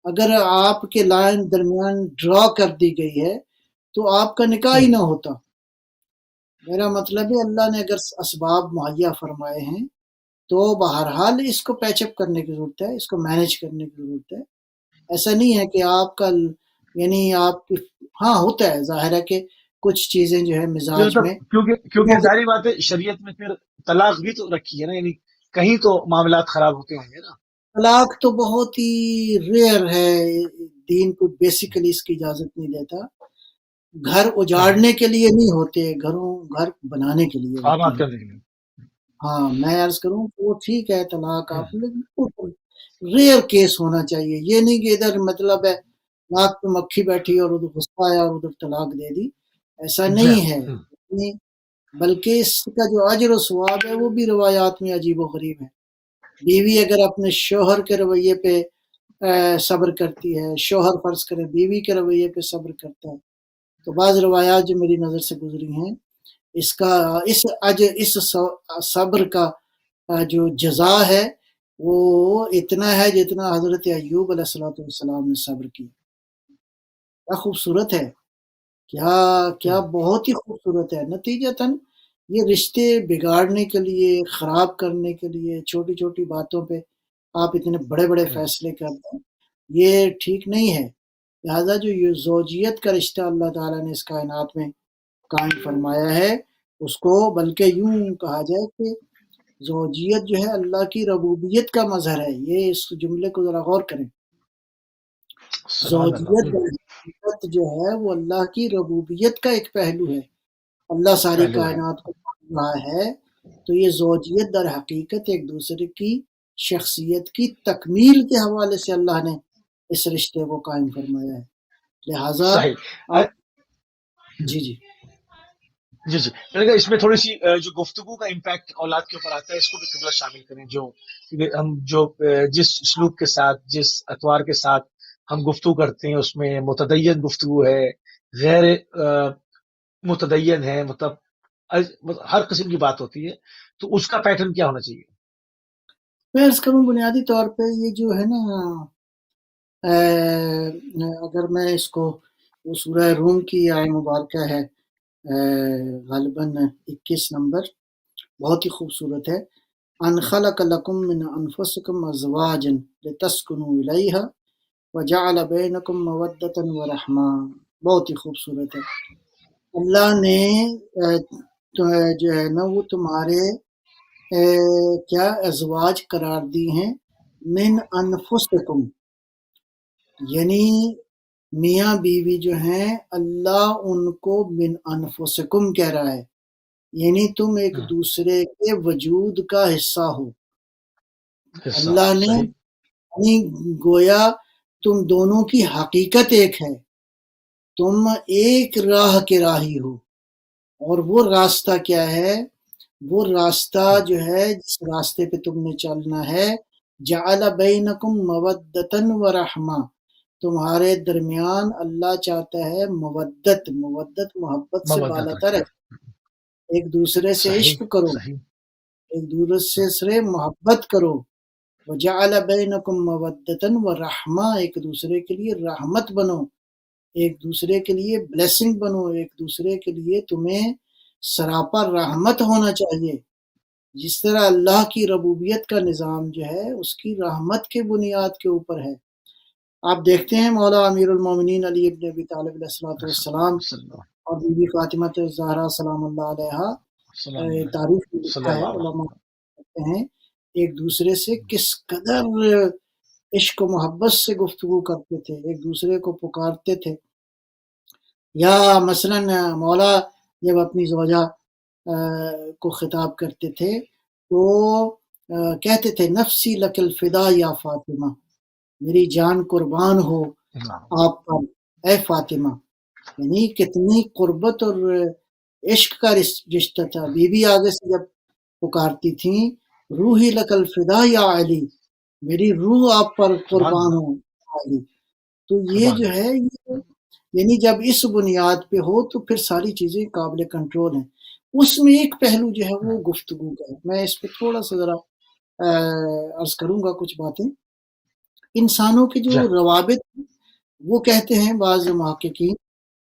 اگر آپ کے لائن درمیان ڈرا کر دی گئی ہے تو آپ کا نکاح ہی نہ ہوتا، میرا مطلب ہے اللہ نے اگر اسباب مہیا فرمائے ہیں تو بہرحال اس کو پیچ اپ کرنے کی ضرورت ہے، اس کو مینج کرنے کی ضرورت ہے، ایسا نہیں ہے کہ آپ کا یعنی آپ کی ہاں ہوتا ہے ظاہر ہے کہ کچھ چیزیں جو ہے مزاج میں کیونکہ ظاہری بات ہے شریعت میں پھر طلاق بھی تو رکھی ہے نا، یعنی کہیں تو معاملات خراب ہوتے ہوں گے نا۔ طلاق تو بہت ہی ریئر ہے، دین کو بیسیکلی اس کی اجازت نہیں دیتا، گھر اجاڑنے کے لیے نہیں ہوتے، گھر بنانے کے لیے ہوتے آباد ہیں، کرنے کے لیے۔ ہاں میں عرض کروں کہ وہ ٹھیک ہے طلاق آپ لیکن ریئر کیس ہونا چاہیے، یہ نہیں کہ ادھر مطلب ہے ناک پہ مکھی بیٹھی اور ادھر غصہ آیا اور ادھر طلاق دے دی، ایسا جی نہیں ہے، ہاں، بلکہ اس کا جو اجر و ثواب ہے وہ بھی روایات میں عجیب و غریب ہے۔ بیوی اگر اپنے شوہر کے رویے پہ صبر کرتی ہے، شوہر فرض کرے بیوی کے رویے پہ صبر کرتا ہے، تو بعض روایات جو میری نظر سے گزری ہیں اس کا اس صبر کا جو جزا ہے وہ اتنا ہے جتنا حضرت ایوب علیہ السلام نے صبر کیا۔ کیا خوبصورت ہے، کیا بہت ہی خوبصورت ہے۔ نتیجتاً یہ رشتے بگاڑنے کے لیے، خراب کرنے کے لیے، چھوٹی چھوٹی باتوں پہ آپ اتنے بڑے بڑے فیصلے کرتے ہیں، یہ ٹھیک نہیں ہے۔ لہذا جو یہ زوجیت کا رشتہ اللہ تعالیٰ نے اس کائنات میں قائم فرمایا ہے اس کو بلکہ یوں کہا جائے کہ زوجیت جو ہے اللہ کی ربوبیت کا مظہر ہے۔ یہ اس جملے کو ذرا غور کریں، سبحان زوجیت اللہ، جو ہے وہ اللہ کی ربوبیت کا ایک پہلو ہے، اللہ ساری پہلو ہے، کائنات کو پال رہا ہے، تو یہ زوجیت در حقیقت ایک دوسرے کی شخصیت کی تکمیل کے حوالے سے اللہ نے اس رشتے کو قائم فرمایا ہے۔ لہٰذا صحیح۔ آپ جی جی جی جی، میں نے کہا اس میں تھوڑی سی جو گفتگو کا امپیکٹ اولاد کے اوپر آتا ہے اس کو بھی قبلہ شامل کریں، جو کیونکہ ہم جو جس اسلوب کے ساتھ، جس اطوار کے ساتھ ہم گفتگو کرتے ہیں اس میں متدین گفتگو ہے، غیر متدین ہے، مطلب ہر قسم کی بات ہوتی ہے، تو اس کا پیٹرن کیا ہونا چاہیے؟ میں عرض کروں بنیادی طور پہ یہ جو ہے نا اگر میں اس کو وہ سورہ روم کی آیہ مبارکہ ہے غالباً 21 نمبر، بہت ہی خوبصورت ہے۔ ان خلق لکم من انفسکم ازواجا لتسکنوا الیہا وجعل بینکم مودۃ ورحمہ، بہت ہی خوبصورت ہے۔ اللہ نے جو ہے نا وہ تمہارے کیا ازواج قرار دی ہیں، من انفسکم، یعنی میاں بیوی جو ہیں اللہ ان کو من انفسکم کہہ رہا ہے، یعنی تم ایک دوسرے کے وجود کا حصہ ہو۔ حصہ اللہ نے صحیح، یعنی گویا تم دونوں کی حقیقت ایک ہے، تم ایک راہ کے راہی ہو، اور وہ راستہ کیا ہے؟ وہ راستہ جو ہے جس راستے پہ تم نے چلنا ہے، جعل بینکم مودۃ ورحمہ، تمہارے درمیان اللہ چاہتا ہے مودت محبت سے مودت بالاتر رکھے، ہے، ایک دوسرے سے صحیح عشق کرو، صحیح، ایک دوسرے سے محبت کرو، وجعل بینکم مودۃ ورحمہ، ایک دوسرے کے لیے رحمت بنو، ایک دوسرے کے لیے بلیسنگ بنو، ایک دوسرے کے لیے تمہیں سراپا رحمت ہونا چاہیے۔ جس طرح اللہ کی ربوبیت کا نظام جو ہے اس کی رحمت کے بنیاد کے اوپر ہے۔ آپ دیکھتے ہیں مولا امیر المومنین علی ابن ابی طالب علیہ السلام اور بی بی فاطمہ الزہرا سلام اللہ علیہا، تاریخ میں صلی لکھا ہے اللہ علیہ علماء کہتے ہیں ایک دوسرے سے کس قدر عشق و محبت سے گفتگو کرتے تھے، ایک دوسرے کو پکارتے تھے۔ یا مثلاً مولا جب اپنی زوجہ کو خطاب کرتے تھے تو کہتے تھے نفسی لک الفدا یا فاطمہ، میری جان قربان ہو آپ پر اے فاطمہ، یعنی کتنی قربت اور عشق کا رشتہ تھا۔ بی بی آگے سے جب پکارتی تھیں روحی لک الفدا یا علی، میری روح آپ پر سبحان قربان اللہ، ہو علی، تو یہ سبحان جو اللہ، ہے یعنی جب اس بنیاد پہ ہو تو پھر ساری چیزیں قابل کنٹرول ہیں۔ اس میں ایک پہلو جو ہے وہ گفتگو کا ہے، میں اس پہ تھوڑا سا ذرا عرض کروں گا کچھ باتیں۔ انسانوں کے جو جی روابط وہ کہتے ہیں بعض محققین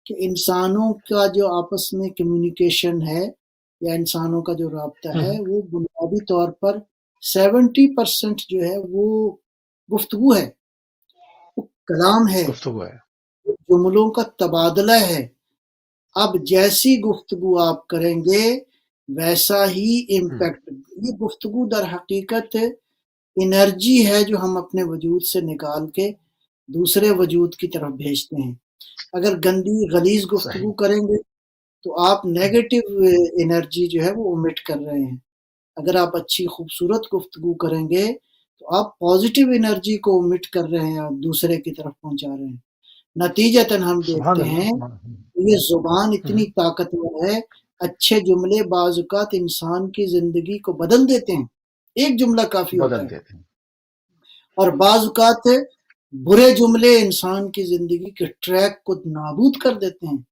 کہ انسانوں کا جو آپس میں کمیونیکیشن ہے یا انسانوں کا جو رابطہ ہے وہ بنیادی طور پر 70% جو ہے وہ گفتگو ہے، وہ کلام ہے، گفتگو ہے، جملوں کا تبادلہ ہے۔ اب جیسی گفتگو آپ کریں گے ویسا ہی امپیکٹ، یہ گفتگو در حقیقت انرجی ہے جو ہم اپنے وجود سے نکال کے دوسرے وجود کی طرف بھیجتے ہیں۔ اگر گندی غلیظ گفتگو صحیح، کریں گے تو آپ نیگیٹو انرجی جو ہے وہ امٹ کر رہے ہیں، اگر آپ اچھی خوبصورت گفتگو کریں گے تو آپ پازیٹیو انرجی کو امٹ کر رہے ہیں اور دوسرے کی طرف پہنچا رہے ہیں۔ نتیجتاً ہم سبحان دیکھتے اللہ ہیں سبحان کہ یہ زبان اللہ۔ اتنی طاقتور ہے، اچھے جملے بعض اوقات انسان کی زندگی کو بدل دیتے ہیں، ایک جملہ کافی ہوتا بدل ہے، دیتے ہیں۔ اور بعض اوقات برے جملے انسان کی زندگی کے ٹریک کو نابود کر دیتے ہیں،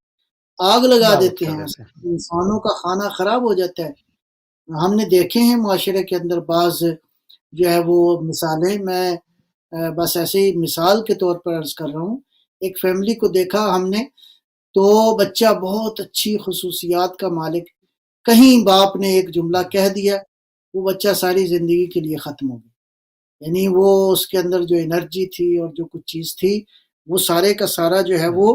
آگ لگا نابود دیتے کر ہیں، دیتے ہیں۔ انسانوں کا کھانا خراب ہو جاتا ہے۔ ہم نے دیکھے ہیں معاشرے کے اندر بعض جو ہے وہ مثالیں، میں بس ایسے ہی مثال کے طور پر عرض کر رہا ہوں، ایک فیملی کو دیکھا ہم نے، تو بچہ بہت اچھی خصوصیات کا مالک، کہیں باپ نے ایک جملہ کہہ دیا، وہ بچہ ساری زندگی کے لیے ختم ہو گیا، یعنی وہ اس کے اندر جو انرجی تھی اور جو کچھ چیز تھی وہ سارے کا سارا جو ہے وہ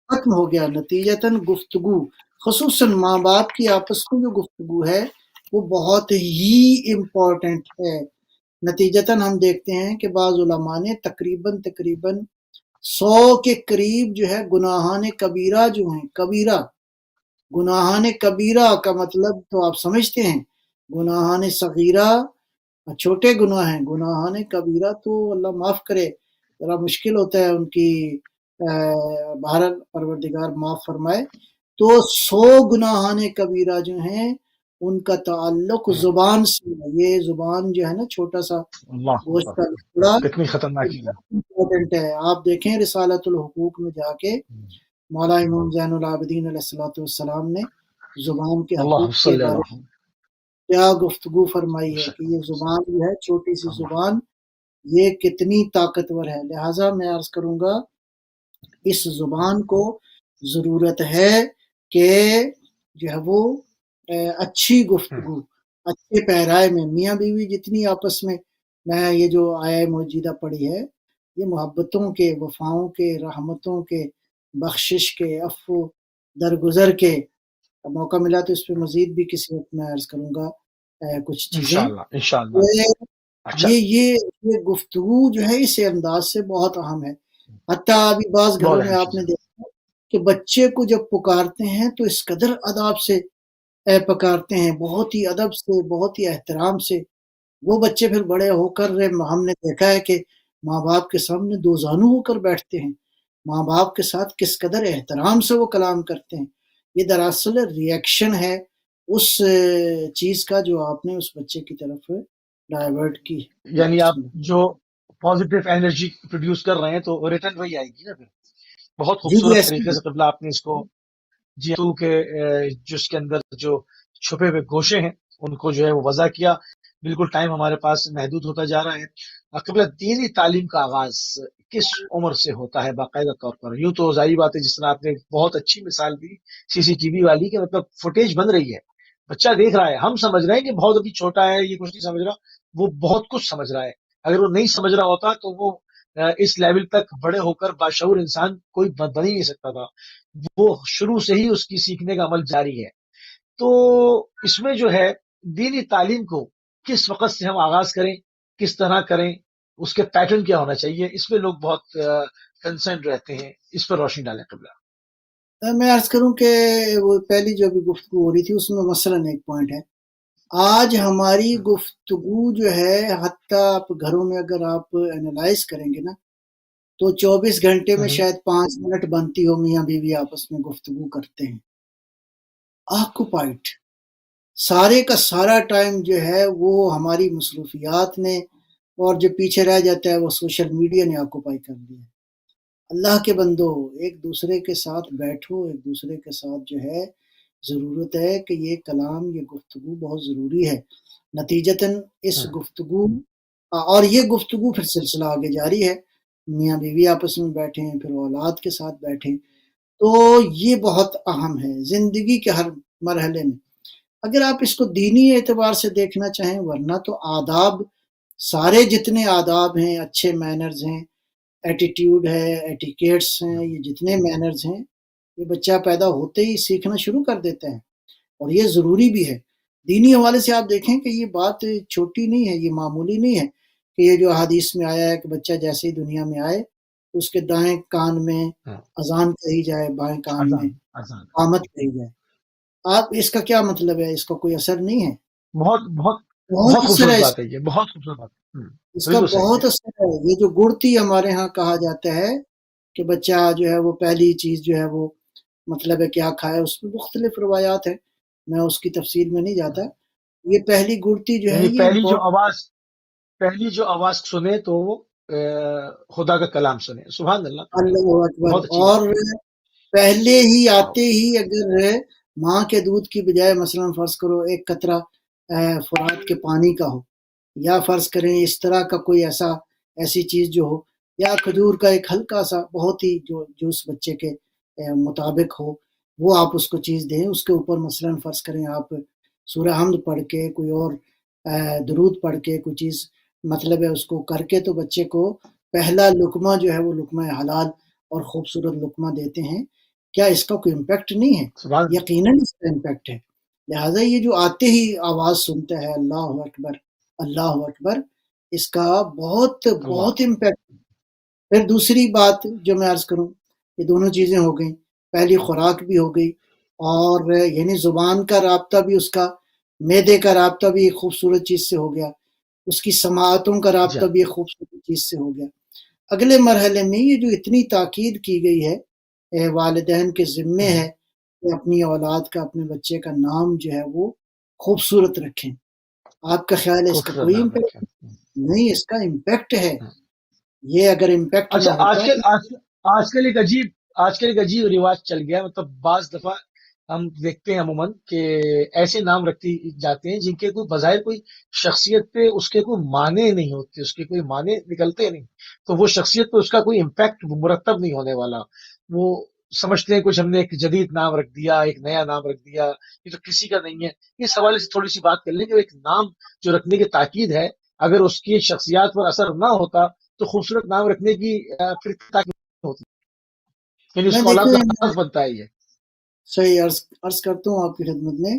ختم ہو گیا۔ نتیجتاً گفتگو، خصوصاً ماں باپ کی آپس میں جو گفتگو ہے وہ بہت ہی امپورٹنٹ ہے۔ نتیجتاً ہم دیکھتے ہیں کہ بعض علماء نے تقریباً 100 کے قریب جو ہے گناہان کبیرہ جو ہیں، کبیرہ، گناہان کبیرہ کا مطلب تو آپ سمجھتے ہیں، گناہان صغیرہ چھوٹے گناہ ہیں، گناہان کبیرہ تو اللہ معاف کرے، ذرا مشکل ہوتا ہے ان کی، بہرحال پروردگار معاف فرمائے۔ تو 100 گناہان کبیرہ جو ہیں ان کا تعلق زبان سے ہے۔ یہ زبان جو ہے نا، چھوٹا سا اللہ گوشت اکبر، کا ٹکڑا، کتنی خطرناک چیز ہے۔ امپورٹنٹ ہے۔ آپ دیکھیں رسالۃ الحقوق میں جا کے مولا امام زین العابدین علیہ الصلوۃ والسلام نے زبان کے اللہ حقوق کے صلی بارے اللہ میں کیا گفتگو فرمائی ہے کہ یہ زبان جو ہے، چھوٹی سی زبان، یہ کتنی طاقتور ہے۔ لہٰذا میں عرض کروں گا اس زبان کو ضرورت ہے کہ جو ہے وہ اچھی گفتگو، اچھے پیرائے میں میاں بیوی جتنی آپس میں یہ جو آیہ موجودہ پڑھی ہے، یہ محبتوں کے، وفاؤں کے، رحمتوں کے، بخشش کے، عفو درگزر کے، موقع ملا تو اس پہ مزید بھی کسی وقت میں عرض کروں گا کچھ چیزیں۔ انشاءاللہ۔ اچھا، یہ گفتگو جو ہے اس انداز سے بہت اہم ہے۔ حتیٰ ابھی بعض بہت گھروں میں اہم آپ چیز نے ہے۔ دیکھا کہ بچے کو جب پکارتے ہیں تو اس قدر ادب سے پکارتے ہیں، بہت ہی ادب سے، بہت ہی احترام سے۔ وہ بچے پھر بڑے ہو کر، ہم نے دیکھا ہے کہ ماں باپ کے سامنے دو زانو ہو کر بیٹھتے ہیں، ماں باپ کے ساتھ کس قدر احترام سے وہ کلام کرتے ہیں۔ یہ دراصل ریئیکشن ہے اس چیز کا جو آپ نے اس بچے کی طرف ڈائیورٹ کی۔ یعنی آپ بسم اللہ۔ جو پازیٹیو انرجی پروڈیوس کر رہے ہیں تو ریٹرن وہی آئے گی نا پھر۔ بہت جی جی، خوبصورت ایسے طریقے ہی۔ سے قبلہ آپ نے اس کو، جی تو کہ جس کے اندر جو چھپے ہوئے گوشے ہیں ان کو جو ہے وہ وضع کیا۔ بالکل ٹائم ہمارے پاس محدود ہوتا جا رہا ہے۔ قبلہ دینی تعلیم کا آغاز کس عمر سے ہوتا ہے باقاعدہ طور پر؟ یوں تو ظاہری بات ہے، جس طرح آپ نے بہت اچھی مثال دی CCTV والی، کہ مطلب فوٹیج بن رہی ہے، بچہ دیکھ رہا ہے، ہم سمجھ رہے ہیں کہ بہت ابھی چھوٹا ہے، یہ کچھ نہیں سمجھ رہا، وہ بہت کچھ سمجھ رہا ہے۔ اگر وہ نہیں سمجھ رہا ہوتا تو وہ اس لیول تک بڑے ہو کر باشعور انسان کوئی بن ہی نہیں سکتا تھا۔ وہ شروع سے ہی اس کی سیکھنے کا عمل جاری ہے۔ تو اس میں جو ہے دینی تعلیم کو کس وقت سے ہم آغاز کریں، کس طرح کریں، اس کے پیٹرن کیا ہونا چاہیے، اس میں لوگ بہت کنسرن رہتے ہیں۔ اس پر روشنی ڈالیں قبلہ۔ میں عرض کروں کہ وہ پہلی جو بھی گفتگو ہو رہی تھی اس میں مثلاً ایک پوائنٹ ہے، آج ہماری گفتگو جو ہے، حتیٰ آپ گھروں میں اگر آپ انالائز کریں گے نا، تو 24 گھنٹے میں شاید 5 منٹ بنتی ہو میاں بیوی آپس میں گفتگو کرتے ہیں، آکوپائٹ، سارے کا سارا ٹائم جو ہے وہ ہماری مصروفیات نے، اور جو پیچھے رہ جاتا ہے وہ سوشل میڈیا نے آکوپائی کر لیا ہے۔ اللہ کے بندو، ایک دوسرے کے ساتھ بیٹھو، ایک دوسرے کے ساتھ جو ہے ضرورت ہے کہ یہ کلام، یہ گفتگو بہت ضروری ہے۔ نتیجتاً اس گفتگو، اور یہ گفتگو پھر سلسلہ آگے جاری ہے، میاں بیوی آپس میں بیٹھیں، پھر اولاد کے ساتھ بیٹھیں، تو یہ بہت اہم ہے زندگی کے ہر مرحلے میں۔ اگر آپ اس کو دینی اعتبار سے دیکھنا چاہیں، ورنہ تو آداب، سارے جتنے آداب ہیں، اچھے مینرز ہیں، ایٹیٹیوڈ ہے، ایٹیکیٹس ہیں، یہ جتنے مینرز ہیں، یہ بچہ پیدا ہوتے ہی سیکھنا شروع کر دیتا ہے، اور یہ ضروری بھی ہے۔ دینی حوالے سے آپ دیکھیں کہ یہ بات چھوٹی نہیں ہے، یہ معمولی نہیں ہے کہ یہ جو حدیث میں آیا ہے کہ بچہ جیسے ہی دنیا میں آئے اس کے دائیں کان میں اذان کہی جائے، بائیں کان میں آسان، اقامت کہی جائے۔ آپ اس کا کیا مطلب ہے؟ اس کا کوئی اثر نہیں ہے؟ بہت بہت بہت بہت اثر خوبصورت ہے بات ہے، یہ بہت خوبصورت بات ہے۔ اس کا بالکل صحیح ہے۔ بہت اثر ہے۔ یہ جو گڑتی ہمارے ہاں کہا جاتا ہے کہ بچہ جو ہے وہ پہلی چیز جو ہے وہ مطلب ہے کیا کھائے، اس میں مختلف روایات ہیں، میں اس کی تفصیل میں نہیں جاتا۔ یہ پہلی گڑتی جو ہے یعنی یہ بہت پہلی جو آواز سنے تو وہ خدا کا کلام سنے، سبحان اللہ، اللہ اکبر، بہت اچھی اور بات ہے۔ پہلے ہی واو، آتے ہی اگر ماں کے دودھ کی بجائے مثلا فرض کرو ایک قطرہ فرات کے پانی کا ہو، یا فرض کریں اس طرح کا کوئی ایسی چیز جو ہو، یا کھجور کا ایک ہلکا سا بہت ہی جو اس بچے کے مطابق ہو، وہ آپ اس کو چیز دیں، اس کے اوپر مثلا فرض کریں آپ سورہ حمد پڑھ کے کوئی اور درود پڑھ کے کوئی چیز مطلب ہے اس کو کر کے، تو بچے کو پہلا لقمہ جو ہے وہ لقمہ حلال اور خوبصورت لقمہ دیتے ہیں۔ کیا اس کا کوئی امپیکٹ نہیں ہے؟ سبحان اللہ، یقیناً اس کا امپیکٹ ہے۔ لہٰذا یہ جو آتے ہی آواز سنتا ہے اللہ اکبر اللہ اکبر، اس کا بہت اللہ، بہت امپیکٹ۔ پھر دوسری بات جو میں عرض کروں، یہ دونوں چیزیں ہو گئیں، پہلی خوراک بھی ہو گئی، اور یعنی زبان کا رابطہ بھی، اس کا معدے کا رابطہ بھی ایک خوبصورت چیز سے ہو گیا، اس کی سماعتوں کا رابطہ جی، بھی ایک خوبصورت چیز سے ہو گیا۔ اگلے مرحلے میں یہ جو اتنی تاکید کی گئی ہے والدین کے ذمے ہے کہ اپنی اولاد کا، اپنے بچے کا نام جو ہے وہ خوبصورت رکھیں۔ آپ کا خیال ہے اس کا خوبصورت کوئی نام امپیکٹ رکھے۔ نہیں؟ اس کا امپیکٹ ہے۔ یہ اگر امپیکٹ نہ اچھا، ہوتا تو آج کل ایک عجیب رواج چل گیا ہے، مطلب بعض دفعہ ہم دیکھتے ہیں عموماً کہ ایسے نام رکھتی جاتے ہیں جن کے کوئی بظاہر کوئی شخصیت پہ اس کے کوئی معنی نہیں ہوتے، اس کے کوئی معنی نکلتے نہیں، تو وہ شخصیت پہ اس کا کوئی امپیکٹ مرتب نہیں ہونے والا۔ وہ سمجھتے ہیں کچھ ہم نے ایک جدید نام رکھ دیا، ایک نیا نام رکھ دیا، یہ تو کسی کا نہیں ہے۔ اس حوالے سے تھوڑی سی بات کر لیں کہ ایک نام جو رکھنے کی تاکید ہے، اگر اس کی شخصیات پر اثر نہ ہوتا تو خوبصورت نام رکھنے کی پھر تاکید ہوتی، یعنی اس میں کو اولاد دیکھیں، کا میں فرض بنتا ہے یہ۔ صحیح عرض کرتا ہوں آپ کی خدمت میں،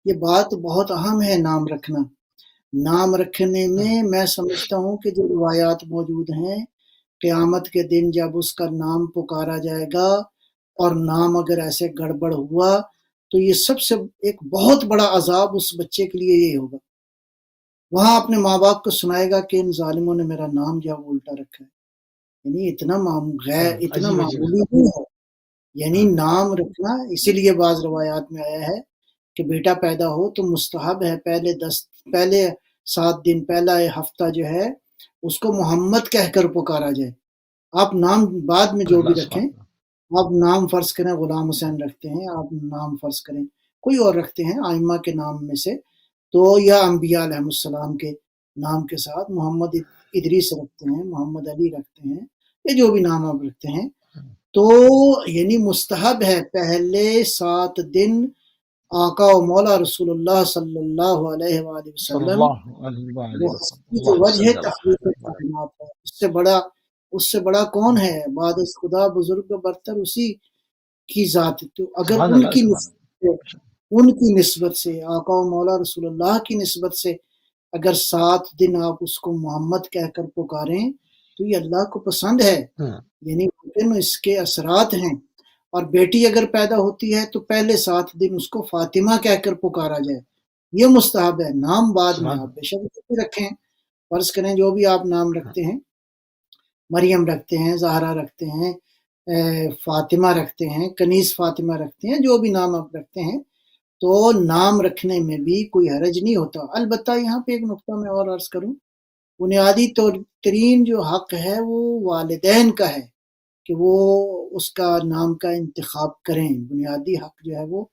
یہ بات بہت اہم ہے نام رکھنا۔ نام رکھنے میں میں سمجھتا ہوں کہ جو روایات موجود ہیں، قیامت کے دن جب اس کا نام پکارا جائے گا اور نام اگر ایسے گڑبڑ ہوا تو یہ سب سے ایک بہت بڑا عذاب اس بچے کے لیے یہ ہوگا۔ وہاں اپنے ماں باپ کو سنائے گا کہ ان ظالموں نے میرا نام جو ہے وہ الٹا رکھا ہے۔ یعنی اتنا عجیب عجیب معمولی نہیں ہے۔ یعنی ہاں، نام رکھنا، اسی لیے بعض روایات میں آیا ہے کہ بیٹا پیدا ہو تو مستحب ہے پہلے 7 دن، پہلا ہفتہ جو ہے اس کو محمد کہہ کر پکارا جائے۔ آپ نام بعد میں جو بھی اللہ رکھیں، سبحان آپ نام فرض کریں غلام حسین رکھتے ہیں، آپ نام فرض کریں کوئی اور رکھتے ہیں آئمہ کے نام میں سے، تو یا انبیاء علیہ السلام کے نام کے ساتھ محمد ادریس رکھتے ہیں، محمد علی رکھتے ہیں، یا جو بھی نام آپ رکھتے ہیں، تو یعنی مستحب ہے پہلے 7 دن آقا و مولا رسول اللہ صلی اللہ علیہ وآلہ صلی وسلم، اللہ علیہ وآلہ وہ وسلم، کی جو اللہم وجہ صلی علی تخلیق محمد۔ کائنات ہے، اس سے بڑا کون ہے بعد از خدا، بزرگ برتر اسی کی ذات۔ تو اگر سبحان ان اللہ، کی سبحان نسبت سے، ان کی نسبت سے، آقا و مولا رسول اللہ کی نسبت سے اگر 7 دن آپ اس کو محمد کہہ کر پکاریں تو یہ اللہ کو پسند ہے۔ اللہ۔ یعنی ممکن اس کے اثرات ہیں۔ اور بیٹی اگر پیدا ہوتی ہے تو پہلے 7 دن اس کو فاطمہ کہہ کر پکارا جائے، یہ مستحب ہے۔ نام بعد میں سبحان آپ اللہ، بے شک بھی رکھیں، فرض کریں جو بھی آپ نام رکھتے ہیں، مریم رکھتے ہیں، زہرا رکھتے ہیں، فاطمہ رکھتے ہیں، کنیز فاطمہ رکھتے ہیں، جو بھی نام آپ رکھتے ہیں، تو نام رکھنے میں بھی کوئی حرج نہیں ہوتا۔ البتہ یہاں پہ ایک نقطہ میں اور عرض کروں، بنیادی طور ترین جو حق ہے وہ والدین کا ہے کہ وہ اس کا نام کا انتخاب کریں، بنیادی حق جو ہے وہ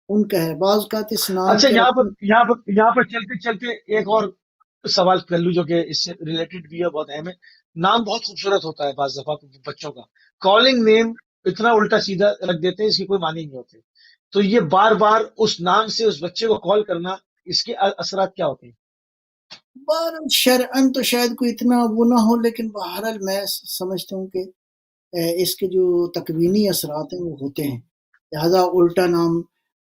ان کا ہے۔ بعض اوقات اس نام اچھا، کے رکھنے یہاں پر چلتے چلتے ایک اور سوال کر لوں جو کہ اس سے ریلیٹڈ بھی ہے، بہت اہم ہے۔ نام بہت خوبصورت ہوتا ہے بعض دفعہ بچوں کا، کالنگ نیم اتنا الٹا سیدھا رکھ دیتے ہیں، اس کی کوئی معنی نہیں ہوتے، تو یہ بار بار اس نام سے اس بچے کو کال کرنا، اس کے اثرات کیا ہوتے ہیں؟ بہرحال شرعاً تو شاید کوئی اتنا وہ نہ ہو، لیکن بہرحال میں سمجھتا ہوں کہ اس کے جو تکوینی اثرات ہیں وہ ہوتے ہیں۔ لہذا الٹا نام،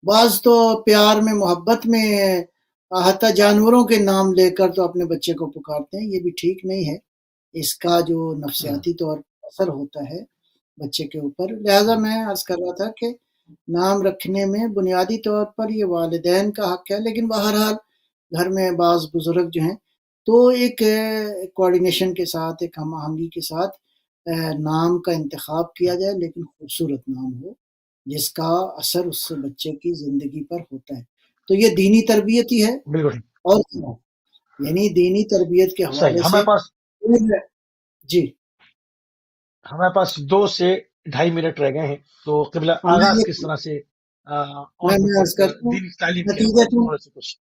بعض تو پیار میں محبت میں حتیٰ جانوروں کے نام لے کر تو اپنے بچے کو پکارتے ہیں، یہ بھی ٹھیک نہیں ہے۔ اس کا جو نفسیاتی طور پر اثر ہوتا ہے بچے کے اوپر۔ لہذا میں عرض کر رہا تھا کہ نام رکھنے میں بنیادی طور پر یہ والدین کا حق ہے، لیکن بہرحال گھر میں بعض بزرگ جو ہیں تو ایک کوارڈینیشن کے ساتھ، ایک ہم آہنگی کے ساتھ نام کا انتخاب کیا جائے، لیکن خوبصورت نام ہو جس کا اثر اس بچے کی زندگی پر ہوتا ہے. تو یہ دینی تربیت ہی ہے. بالکل اور یعنی دینی تربیت کے حوالے صحیح. سے جی ہمارے پاس 2 سے 2.5 منٹ رہ گئے ہیں، تو قبلہ آغاز کس طرح سے اور میں عرض کرتا ہوں دینی تعلیم کے نتیجہ حوالے سے کچھ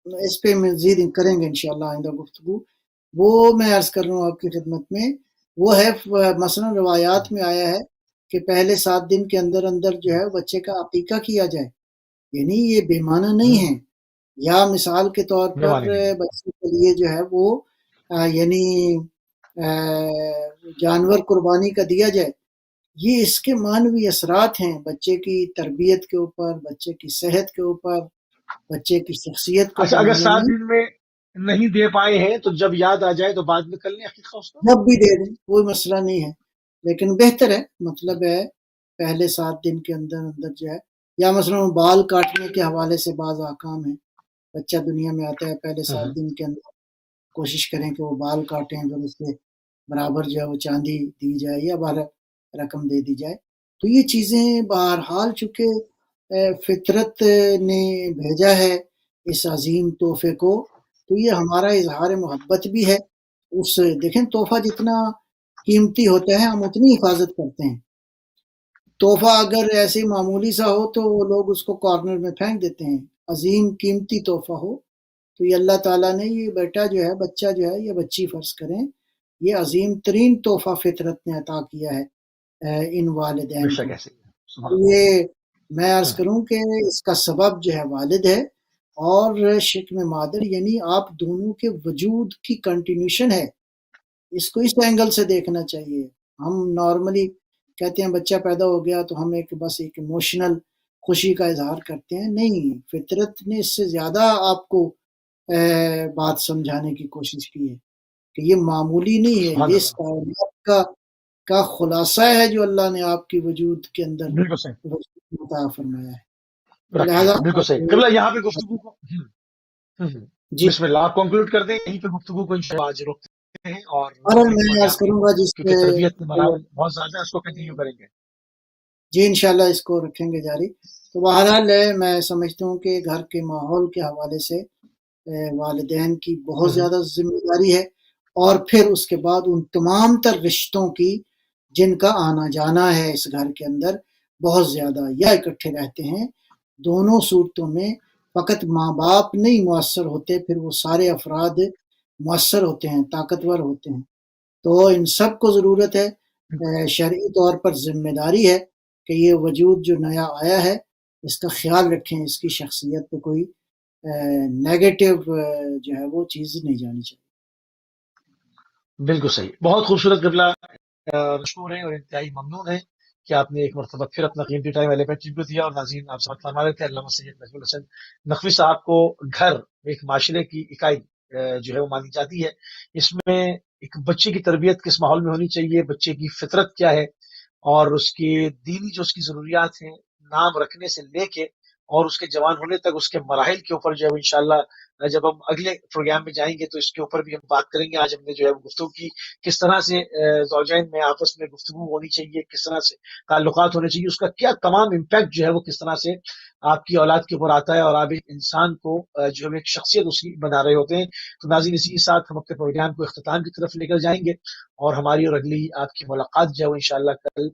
اس پہ مزید کریں گے انشاءاللہ آئندہ گفتگو. وہ میں عرض کر رہا ہوں آپ کی خدمت میں، وہ ہے مثلا روایات میں آیا ہے کہ پہلے 7 دن کے اندر اندر جو ہے بچے کا عقیقہ کیا جائے. یعنی یہ بے معنی نہیں ہے. یا مثال کے طور پر بچے کے لیے جو ہے وہ یعنی جانور قربانی کا دیا جائے. یہ اس کے معنوی اثرات ہیں بچے کی تربیت کے اوپر، بچے کی صحت کے اوپر، بچے کی شخصیت کو اچھا، اگر بنانے 7 میں. دن میں نہیں دے پائے ہیں تو جب یاد آ جائے تو بعد میں کر لیں عقیقہ اس کا. جب بھی دے دیں کوئی مسئلہ نہیں ہے، لیکن بہتر ہے مطلب ہے پہلے 7 دن کے اندر اندر جو ہے. یا مثلا بال کاٹنے کے حوالے سے بعض احکام ہیں. بچہ دنیا میں آتا ہے پہلے 7 دن کے اندر کوشش کریں کہ وہ بال کاٹیں، پھر اس کے برابر جو ہے وہ چاندی دی جائے یا رقم دے دی جائے. تو یہ چیزیں بہرحال چونکہ فطرت نے بھیجا ہے اس عظیم تحفے کو، تو یہ ہمارا اظہار محبت بھی ہے. اس دیکھیں تحفہ جتنا قیمتی ہوتا ہے ہم اتنی حفاظت کرتے ہیں. تحفہ اگر ایسے معمولی سا ہو تو لوگ اس کو کارنر میں پھینک دیتے ہیں. عظیم قیمتی تحفہ ہو تو یہ اللہ تعالیٰ نے یہ بیٹا جو ہے، بچہ جو ہے یا بچی فرض کریں، یہ عظیم ترین تحفہ فطرت نے عطا کیا ہے ان والدین کو. یہ میں عرض کروں کہ اس کا سبب جو ہے والد ہے اور شکم مادر، یعنی آپ دونوں کے وجود کی کنٹینیوشن ہے. اس کو اس اینگل سے دیکھنا چاہیے. ہم نارملی کہتے ہیں بچہ پیدا ہو گیا تو ہم بس ایک ایموشنل خوشی کا اظہار کرتے ہیں. نہیں، فطرت نے اس سے زیادہ آپ کو بات سمجھانے کی کوشش کی ہے کہ یہ معمولی نہیں ہے، یہ اس کائنات کا خلاصہ ہے جو اللہ نے آپ کی وجود کے اندر عطا فرمایا ہے. لہذا بالکل صحیح. قبلہ یہاں پہ گفتگو کو جی بسم اللہ آپ کنکلوڈ کر دیں. یہیں پہ گفتگو کو انشاءاللہ آج روکتے ہیں اور میں عرض کروں گا کیونکہ تربیت میں مراحل بہت زیادہ ہے، اس کو کنٹینیو کریں گے. جی انشاءاللہ اس کو رکھیں گے جاری. تو بہرحال میں سمجھتا ہوں کہ گھر کے ماحول کے حوالے سے والدین کی بہت زیادہ ذمہ داری ہے، اور پھر اس کے بعد ان تمام تر رشتوں کی جن کا آنا جانا ہے اس گھر کے اندر بہت زیادہ، یا اکٹھے رہتے ہیں. دونوں صورتوں میں فقط ماں باپ نہیں مؤثر ہوتے، پھر وہ سارے افراد مؤثر ہوتے ہیں، طاقتور ہوتے ہیں. تو ان سب کو ضرورت ہے، شرعی طور پر ذمہ داری ہے کہ یہ وجود جو نیا آیا ہے اس کا خیال رکھیں، اس کی شخصیت پہ کوئی نیگیٹو جو ہے وہ چیز نہیں جانی چاہیے. بالکل صحیح. بہت خوبصورت قبلہ، مشکور ہیں اور انتہائی ممنون ہیں کہ آپ نے ایک مرتبہ پھر اپنا قیمتی ٹائم ایلیمنٹ کو دیا. اور ناظرین آپ ساتھ فرما رہے تھے علامہ سید نجم الحسن نقوی صاحب کو گھر ایک معاشرے کی اکائی جو ہے وہ مانی جاتی ہے. اس میں ایک بچے کی تربیت کس ماحول میں ہونی چاہیے، بچے کی فطرت کیا ہے، اور اس کی دینی جو اس کی ضروریات ہیں نام رکھنے سے لے کے اور اس کے جوان ہونے تک اس کے مراحل کے اوپر جو ہے انشاءاللہ جب ہم اگلے پروگرام میں جائیں گے تو اس کے اوپر بھی ہم بات کریں گے. آج ہم نے جو ہے گفتگو کی کس طرح سے زوجین میں آپس میں گفتگو ہونی چاہیے، کس طرح سے تعلقات ہونے چاہیے، اس کا کیا تمام امپیکٹ جو ہے وہ کس طرح سے آپ کی اولاد کے اوپر آتا ہے اور آپ ایک انسان کو جو ہم ایک شخصیت اس کی بنا رہے ہوتے ہیں. تو ناظرین اسی کے ساتھ ہم اپنے پروگرام کو اختتام کی طرف لے کر جائیں گے اور ہماری اور اگلی آپ کی ملاقات جو ہے وہ انشاءاللہ کل